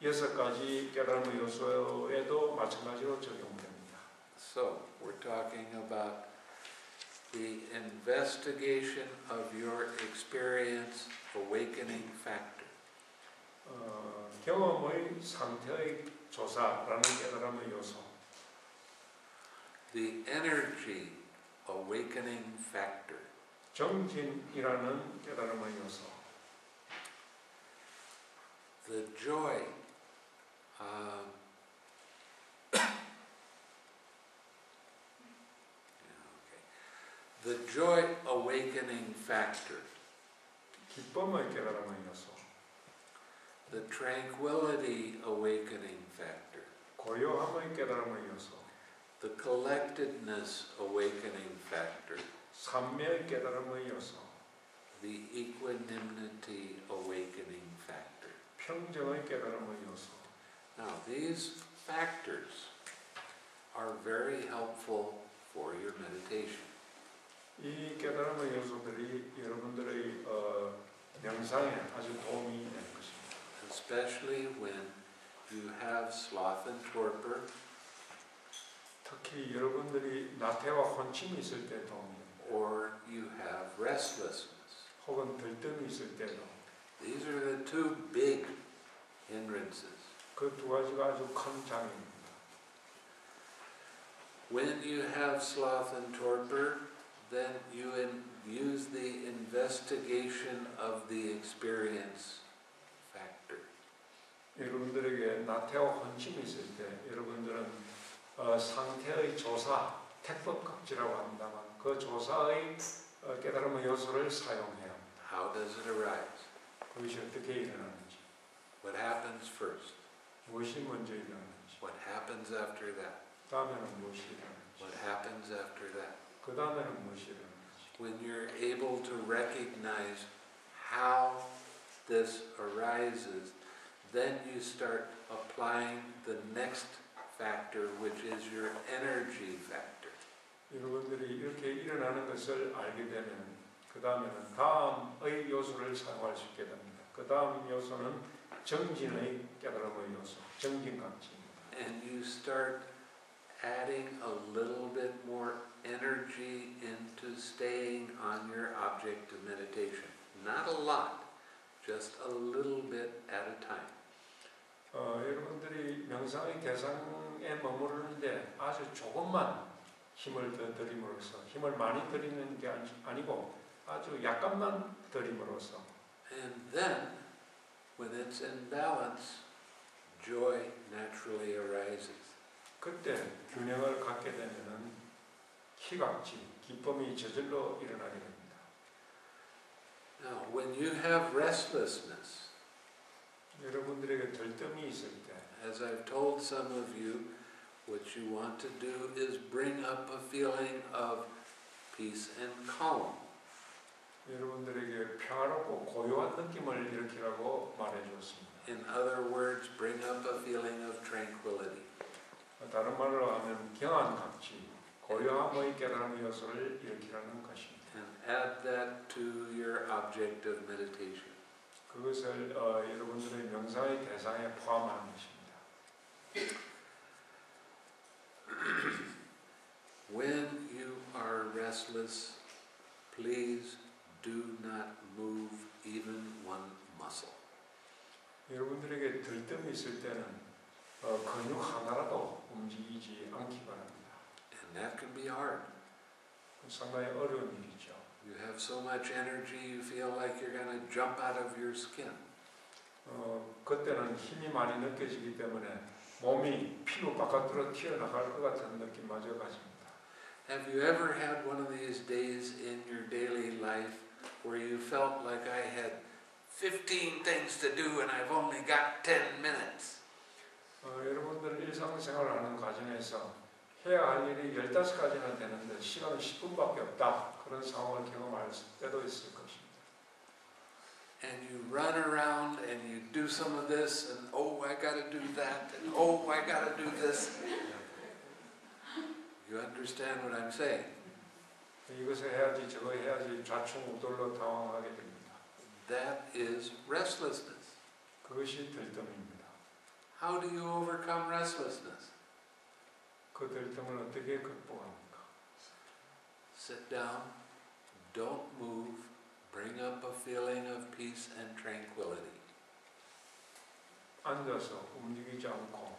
6가지 깨달음의 요소에도 마찬가지로 적용됩니다. So, we're talking about the investigation of your experience awakening factor. 경험의 상태의 조사라는 깨달음의 요소. The energy awakening factor. 정진이라는 깨달음의 요소. The joy the joy awakening factor. 기쁨의 깨달음의 요소. The tranquility awakening factor. 고요함의 깨달음의 요소. The collectedness awakening factor. 산매의 깨달음의 요소. The equanimity awakening factor. 평정의 깨달음의 요소. Now, these factors are very helpful for your meditation. 이 깨달음의 요소들이 여러분들의 명상에 아주 도움이 될 것입니다. Especially when you have sloth and torpor, 특히 여러분들이 나태와 혼침이 있을 때 도움이 됩니다. or you have restlessness. 혹은 들뜸이 있을 때도 These are the 2 big hindrances. 그 2가지가 아주 큰 장애입니다. When you have sloth and torpor, then you use the investigation of the experience factor. 여러분들에게 나태와 혼침이 있을 때 여러분들은 상태의 조사, 택법각지라고 한다면 그 조사의 깨달음의 요소를 사용해야 합니다. How does it arise? 그것이 어떻게 일어나는지, What happens first? 무엇이 먼저 일어나는지, What happens after that? 다음에는 무엇이 일어나는지, What happens after that? 그 다음에는 무엇이 일어나는지. When you're able to recognize how this arises, then you start applying the next factor, which is your energy factor. 여러분들이 이렇게 일어나는 것을 알게 되면 그 다음에는 다음의 요소를 사용할 수 있게 됩니다. 그 다음 요소는 정진의 깨달음의 요소, 정진각지입니다. And you start adding a little bit more energy into staying on your object of meditation. Not a lot, just a little bit at a time. 여러분들이 명상의 대상에 머무르는데 아주 조금만 힘을 더 들임으로써, 힘을 많이 들이는 게 아니고 아주 약간만 들임으로써, And then, when it's in balance, joy naturally arises. 그때 균형을 갖게 되면은 희각지, 기쁨이 저절로 일어나게 됩니다. Now, when you have restlessness, 여러분들에게 들뜸이 있을 때, as I've told some of you, what you want to do is bring up a feeling of peace and calm. 여러분들에게 평화롭고 고요한 느낌을 일으키라고 말해주었습니다. In other words, bring up a feeling of tranquility. 다른 말로 하면 경안각지, 고요함의 깨달음의 요소를 일으키라는 것입니다. And add that to your object of meditation. 그것을 여러분들의 명상의 대상에 포함하는 것입니다. restless, please do not move even one muscle. 여러분들에게 들뜸이 있을 때는 근육 하나라도 움직이지 않기 바랍니다. And that can be hard. 상당히 어려운 일이죠. You have so much energy, you feel like you're going to jump out of your skin. 그때는 힘이 많이 느껴지기 때문에 몸이 피부 바깥으로 튀어나갈 것 같은 느낌마저 가집니다. Have you ever had one of these days in your daily life where you felt like I had 15 things to do and I've only got 10 minutes? 여러분들 일상생활하는 과정에서 해야 할 일이 15가지나 되는데 시간은 10분밖에 없다. 그런 상황을 경험할 때도 있을 것입니다. And you run around and you do some of this and oh, I got to do that and oh, I got to do this. You understand what I'm saying? 이것을 해야지 저거 해야지 좌충우돌로 당황하게 됩니다. That is restlessness. 그것이 들뜸입니다. How do you overcome restlessness? 그 들뜸을 어떻게 극복합니까? Sit down, don't move, bring up a feeling of peace and tranquility. 앉아서 움직이지 않고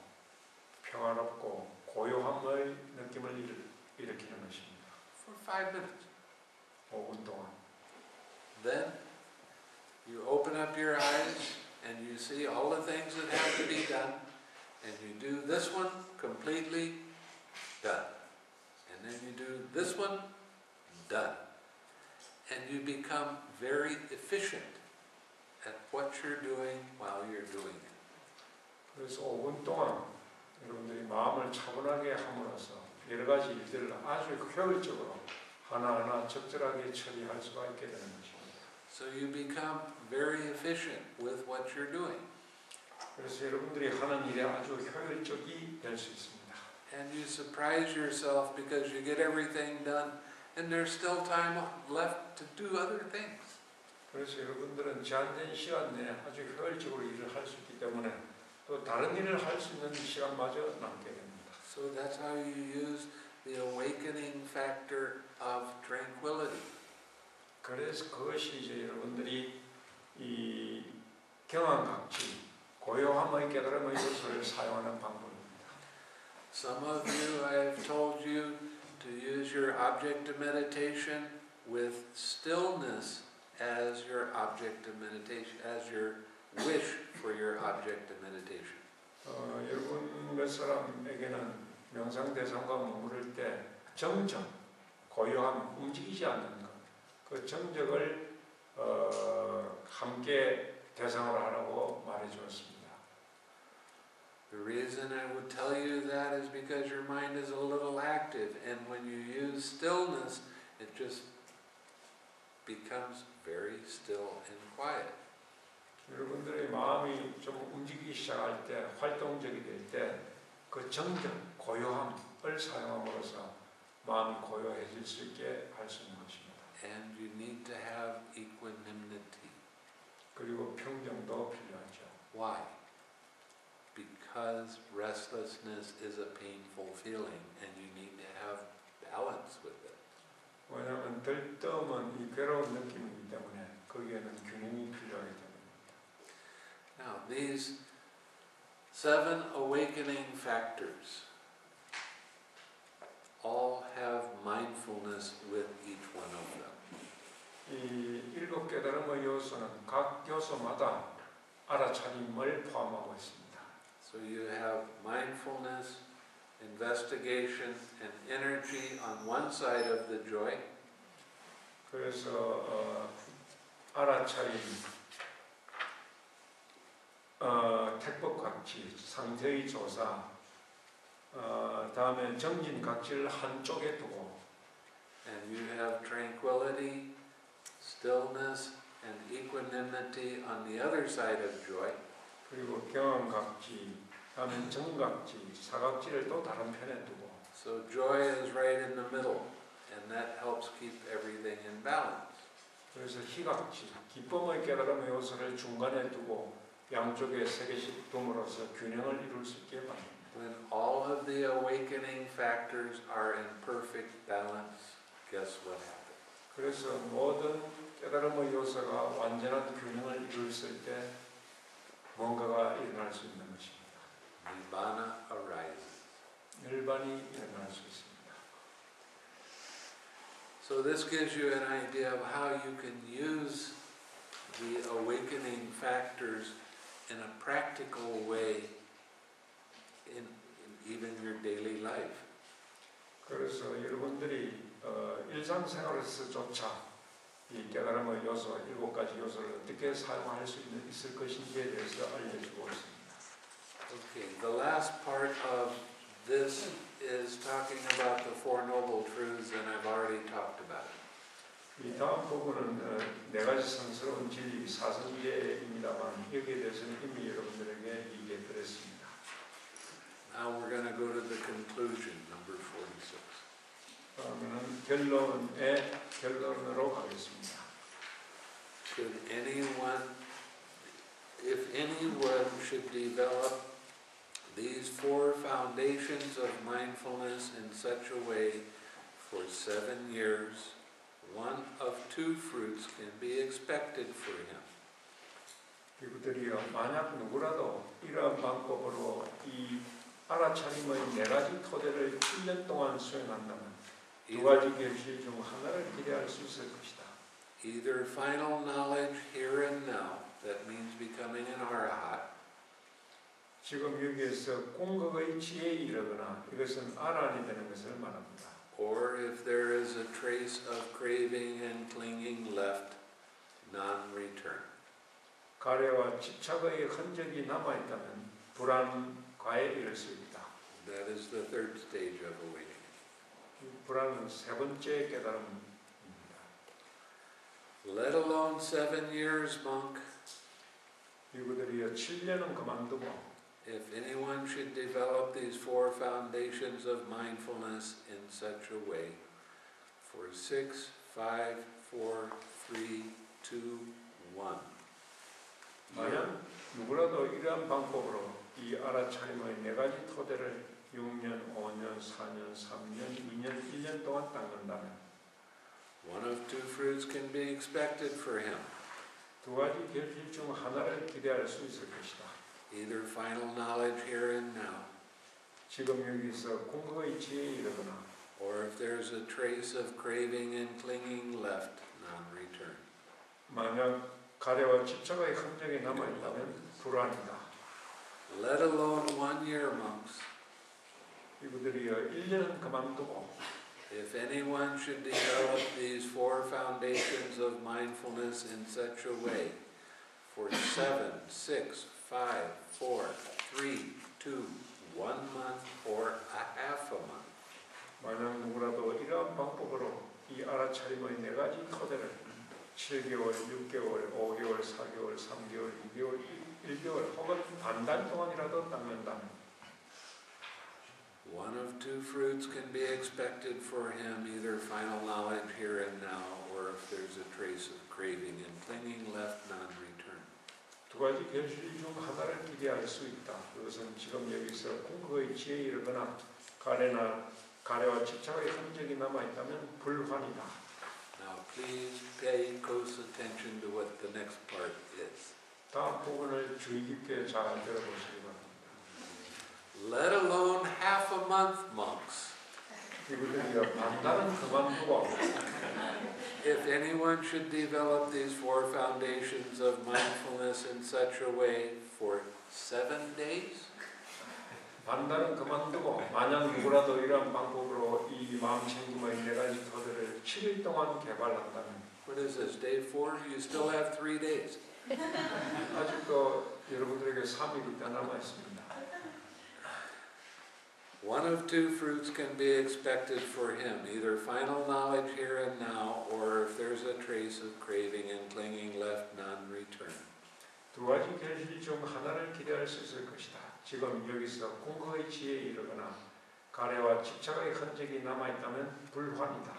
평화롭고 고요함의 느낌을 일으키는 것입니다. For 5 minutes. 5분 동안. Then you open up your eyes and you see all the things that have to be done and you do this one completely done. And then you do this one done. And you become very efficient at what you're doing while you're doing it. 그래서 5분 동안 여러분들이 마음을 차분하게 함으로써 여러 가지 일들을 아주 효율적으로 하나하나 적절하게 처리할 수가 있게 되는 것입니다. So you become very efficient with what you're doing. 그래서 여러분들이 하는 일에 아주 효율적이 될 수 있습니다. And you surprise yourself because you get everything done and there's still time left to do other things. 그래서 여러분들은 제한된 시간 내에 아주 효율적으로 일을 할 수 있기 때문에 또 다른 일을 할 수 있는 시간마저 남게 됩니다. So that's how you use the awakening factor of tranquility. 그래서 그것이 이제 여러분들이 이 경험각지, 고요함의 깨달음의 요소를 사용하는 방법입니다. Some of you, I have told you to use your object of meditation with stillness as your object of meditation, as your wish for your object of meditation. 여러분 몇 사람에게는 명상 대상과 머무를 때 정적, 고요함, 움직이지 않는 것, 그 정적을 함께 대상으로 하라고 말해주었습니다. The reason I would tell you that is because your mind is a little active, and when you use stillness, it just becomes very still and quiet. 여러분들의 마음이 좀 움직이기 시작할 때, 활동적이 될 때, 그 정적, 고요함을 사용함으로써 마음이 고요해질 수 있게 할 수 있는 것입니다. And you need to have equanimity. 그리고 평정도 필요하죠. Why? Because restlessness is a painful feeling, and you need to have balance with it. 왜냐하면 들뜸은 이 괴로운 느낌이기 때문에 거기에는 균형이 필요하기 때문입니다. Now, these 7 awakening factors all have mindfulness with each one of them. 이 7 깨달음의 요소는 각 요소마다 알아차림을 포함하고 있습니다. So you have mindfulness, investigation, and energy on one side of the joy. 그래서 알아차림, 택법각지, 상태의 조사, 다음에 정진각지를 한쪽에 두고 And you have tranquility, stillness, and equanimity on the other side of joy. 그리고 경험각지, 다음에 정각지, 사각지를 또 다른 편에 두고 So joy is right in the middle, and that helps keep everything in balance. 그래서 희각지, 기쁨의 깨달음의 요소를 중간에 두고 양쪽에 3개씩 둠으로써 균형을 이룰 수 있게 만듭니다. When all of the awakening factors are in perfect balance, guess what happened? 그래서 모든 깨달음의 요소가 완전한 균형을 이루었을 때 뭔가가 일어날 수 있는 것입니다. Nibbana arises. 열반이 일어날 수 있습니다. So this gives you an idea of how you can use the awakening factors in a practical way in even your daily life. 그래서 여러분들이 일상생활에서조차 이 깨달음의 요소, 7가지 요소를 어떻게 사용할 수 있을 것인지에 대해서 알려주고 있습니다. Okay, the last part of this is talking about the Four Noble Truths, and I've already talked about it. 이 다음 부분은 4가지 성스러운 진리, 사성제입니다만 여기에 대해서는 이미 여러분들에게 얘기해드렸습니다. Now we're going to go to the conclusion, number 46. 그러면 결론으로 가겠습니다. If anyone should develop these 4 foundations of mindfulness in such a way for 7 years, one of 2 fruits can be expected for him. 이분들이요, 만약 누구라도 이러한 방법으로 이 알아차림의 4가지 토대를 1년 동안 수행한다면 2가지 결실 중 하나를 기대할 수 있을 것이다. Either final knowledge here and now, that means becoming an arahat, 지금 여기에서 공덕의 지혜에 이르거나 이것은 아란이 되는 것을 말합니다. or if there is a trace of craving and clinging left, non-return. 가래와 집착의 흔적이 남아있다면 불안과에 이를 수 있다. That is the 3rd stage of awakening. 이 불안은 3번째 깨달음입니다. Let alone 7 years, monk. 이분들이요, 7년은 그만두고 If anyone should develop these 4 foundations of mindfulness in such a way, for 6, 5, 4, 3, 2, 1. 만약 누구라도 이러한 방법으로 이 알아차림의 4가지 토대를 6년, 5년, 4년, 3년, 2년, 1년 동안 닦는다면 One of 2 fruits can be expected for him. 2가지 결실 중 하나를 기대할 수 있을 것이다. Either final knowledge here and now, 지금 여기서 공덕의 지혜에 이르거나 or if there's a trace of craving and clinging left, non-return. 만약 가래와 집착의 흔적이 남아있다면 불안이다. Let alone 1 year, monks. 이분들이요, 1년은 그만두고 If anyone should develop these 4 foundations of mindfulness in such a way, for 7, 6, 5, 4, 3, 2, 1 month, or a half a month. 만약 누구라도 이러한 방법으로 이 알아차림의 4가지 토대를 7개월, 6개월, 5개월, 4개월, 3개월, 2개월, 1개월 혹은 반달 동안이라도 닦는다면 One of 2 fruits can be expected for him, either final knowledge here and now, or if there's a trace of craving and clinging left, non-return. 2가지 결실 중 하나를 기대할 수 있다. 그것은 지금 여기서 공덕의 지혜에 이르거나 가래와 집착의 흔적이 남아있다면 불환이다. Now please pay close attention to what the next part is. 다음 부분을 주의 깊게 잘 들어보시기 바랍니다. Let alone half a month, monks. 이분들이 반달은 그만두고 If anyone should develop these 4 foundations of mindfulness in such a way for 7 days, 반달은 그만두고 만약 누구라도 이러한 방법으로 이 마음 챙김의 4가지 토대를 7일 동안 개발한다면 what is this, day 4? You still have 3 days. 아직도 여러분들에게 3일이 더 남아있습니다. One of 2 fruits can be expected for him, either final knowledge here and now, or if there's a trace of craving and clinging left, non-return. 2가지 결실 중 하나를 기대할 수 있을 것이다. 지금 여기서 공덕의 지혜에 이르거나 가래와 집착의 흔적이 남아있다면 불환이다.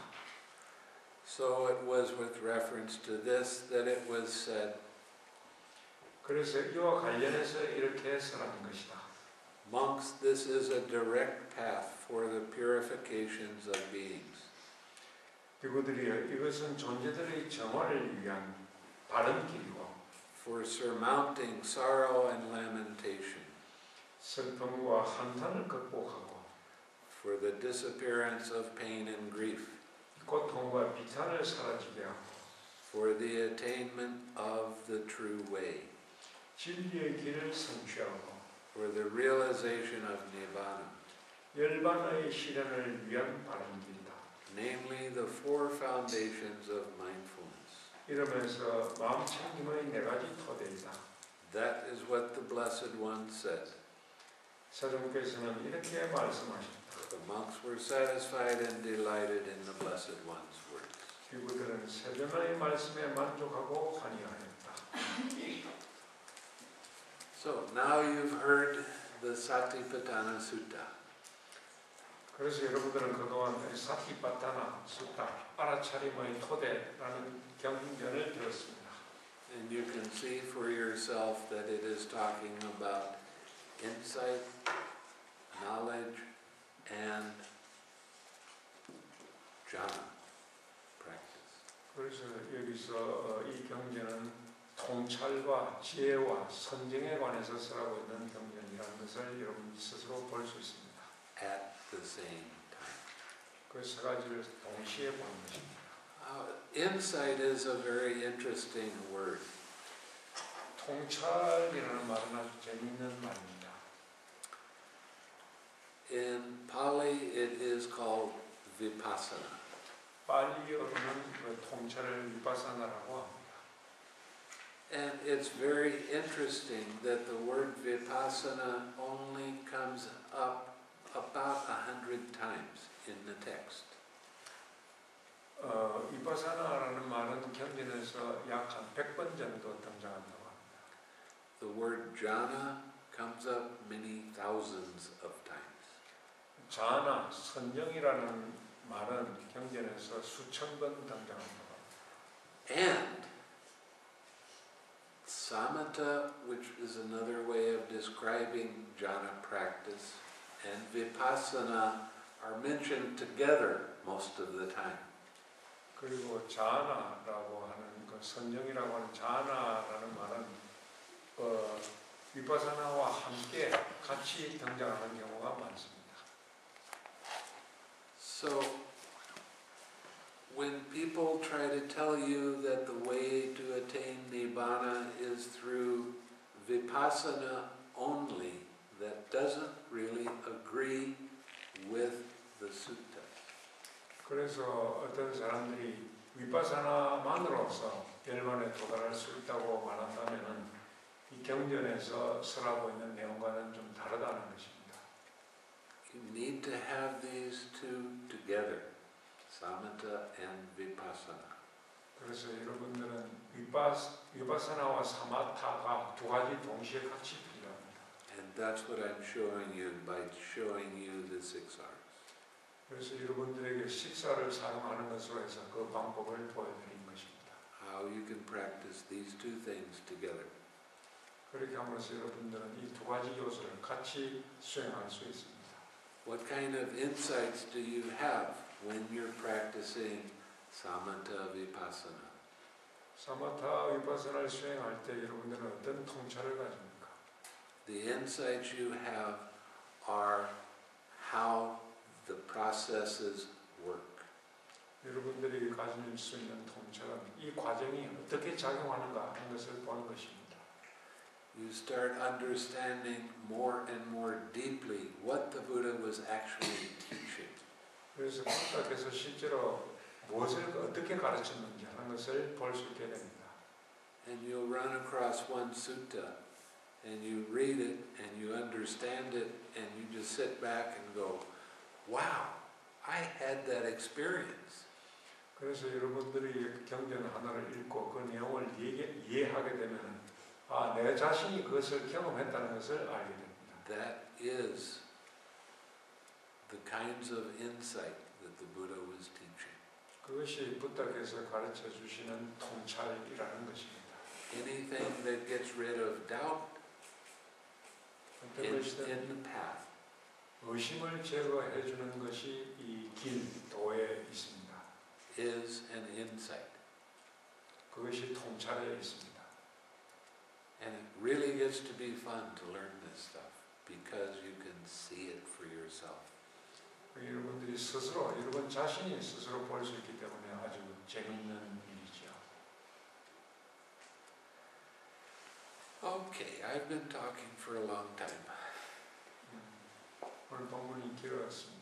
So it was with reference to this that it was said, 그래서 이와 관련해서 이렇게 설하는 것이다. monks, this is a direct path for the purifications of beings. 비구들이여 이것은 존재들의 정화를 위한 바른 길이고 for surmounting sorrow and lamentation, 슬픔과 한탄을 극복하고 for the disappearance of pain and grief, 고통과 비탄을 사라지게 하고 for the attainment of the true way, 진리의 길을 성취하고 for the realization of Nibbana, 열반의 실현을 위한 바른 길이다. namely the four foundations of mindfulness. 이러면서 마음 챙김의 네 가지 토대이다. That is what the Blessed One said. 사종께서는 이렇게 말씀하셨다. The monks were satisfied and delighted in the Blessed One's words. 비구들은 세존의 말씀에 만족하고 환희하였다. So now you've heard the Satipatthana Sutta. 그래서 여러분들은 그동안 사티파타나 수타, 알아차림의 토대라는 경전을 들었습니다. And you can see for yourself that it is talking about insight, knowledge, and jhana practice. 그래서 여기서 이 경전은 통찰과 지혜와 선정에 관해서 쓰라고 있는 경전이라는 것을 여러분 스스로 볼 수 있습니다. At the same time. 그 세 가지를 동시에 보는 것입니다. Insight is a very interesting word. 통찰이라는 말은 아주 재미있는 말입니다. In Pali it is called vipassana. 팔리어로는 그 통찰을 위파사나라고 합니다. And it's very interesting that the word vipassana only comes up about 100 times in the text. 위파사나라는 말은 경전에서 약 한 100번 정도 등장한다고 합니다. The word jhana comes up many thousands of times. 자나, 선정이라는 말은 경전에서 수천 번 등장한다고 합니다. And samatha, which is another way of describing jhana practice, and vipassana are mentioned together most of the time. 그리고 자나라고 하는 그 선정이라고 하는 자나라는 말은 위파사나와 함께 같이 등장하는 경우가 많습니다. So, when people try to tell you that the way to attain Nibbana is through vipassana only, that doesn't really agree with the sutta. 그래서 어떤 사람들이 위파사나만으로서 열반에 도달할 수 있다고 말한다면은 이 경전에서 설하고 있는 내용과는 좀 다르다는 것입니다. You need to have these two together, samatha and vipassana. 그래서 여러분들은 위파사나와 사마타가 두 가지 동시에 같이 필요합니다. And that's what I'm showing you by showing you the 6Rs. 그래서 여러분들에게 식사를 사용하는 것으로 해서 그 방법을 보여드린 것입니다. How you can practice these two things together. 그렇게 함으로써 여러분들은 이 두 가지 요소를 같이 수행할 수 있습니다. What kind of insights do you have when you're practicing samatha vipassana? 사마타 위파사나를 수행할 때 여러분들은 어떤 통찰을 가집니까? The insights you have are how the processes work. 여러분들이 가질 수 있는 통찰은 이 과정이 어떻게 작용하는가 하는 것을 보는 것입니다. You start understanding more and more deeply what the Buddha was actually teaching. 그래서 부처께서 실제로 무엇을 어떻게 가르쳤는지 하는 것을 볼 수 있게 됩니다. And you'll run across one sutta and you read it and you understand it and you just sit back and go, wow, I had that experience. 그래서 여러분들이 경전 하나를 읽고 그 내용을 이해하게 되면 내 자신이 그것을 경험했다는 것을 알게 됩니다. That is the kinds of insight that the Buddha was teaching. 그것이 부처께서 가르쳐 주시는 통찰이라는 것입니다. Anything that gets rid of doubt in the path. 의심을 제거해 주는 것이 이 길, 도에 있습니다. is an insight. 그것이 통찰에 있습니다. And it really gets to be fun to learn this stuff because you can see it for yourself. 여러분들이 스스로, 여러분 자신이 스스로 볼 수 있기 때문에 아주 재미있는 일이죠. Okay, I've been talking for a long time. 오늘 본문이 길었습니다.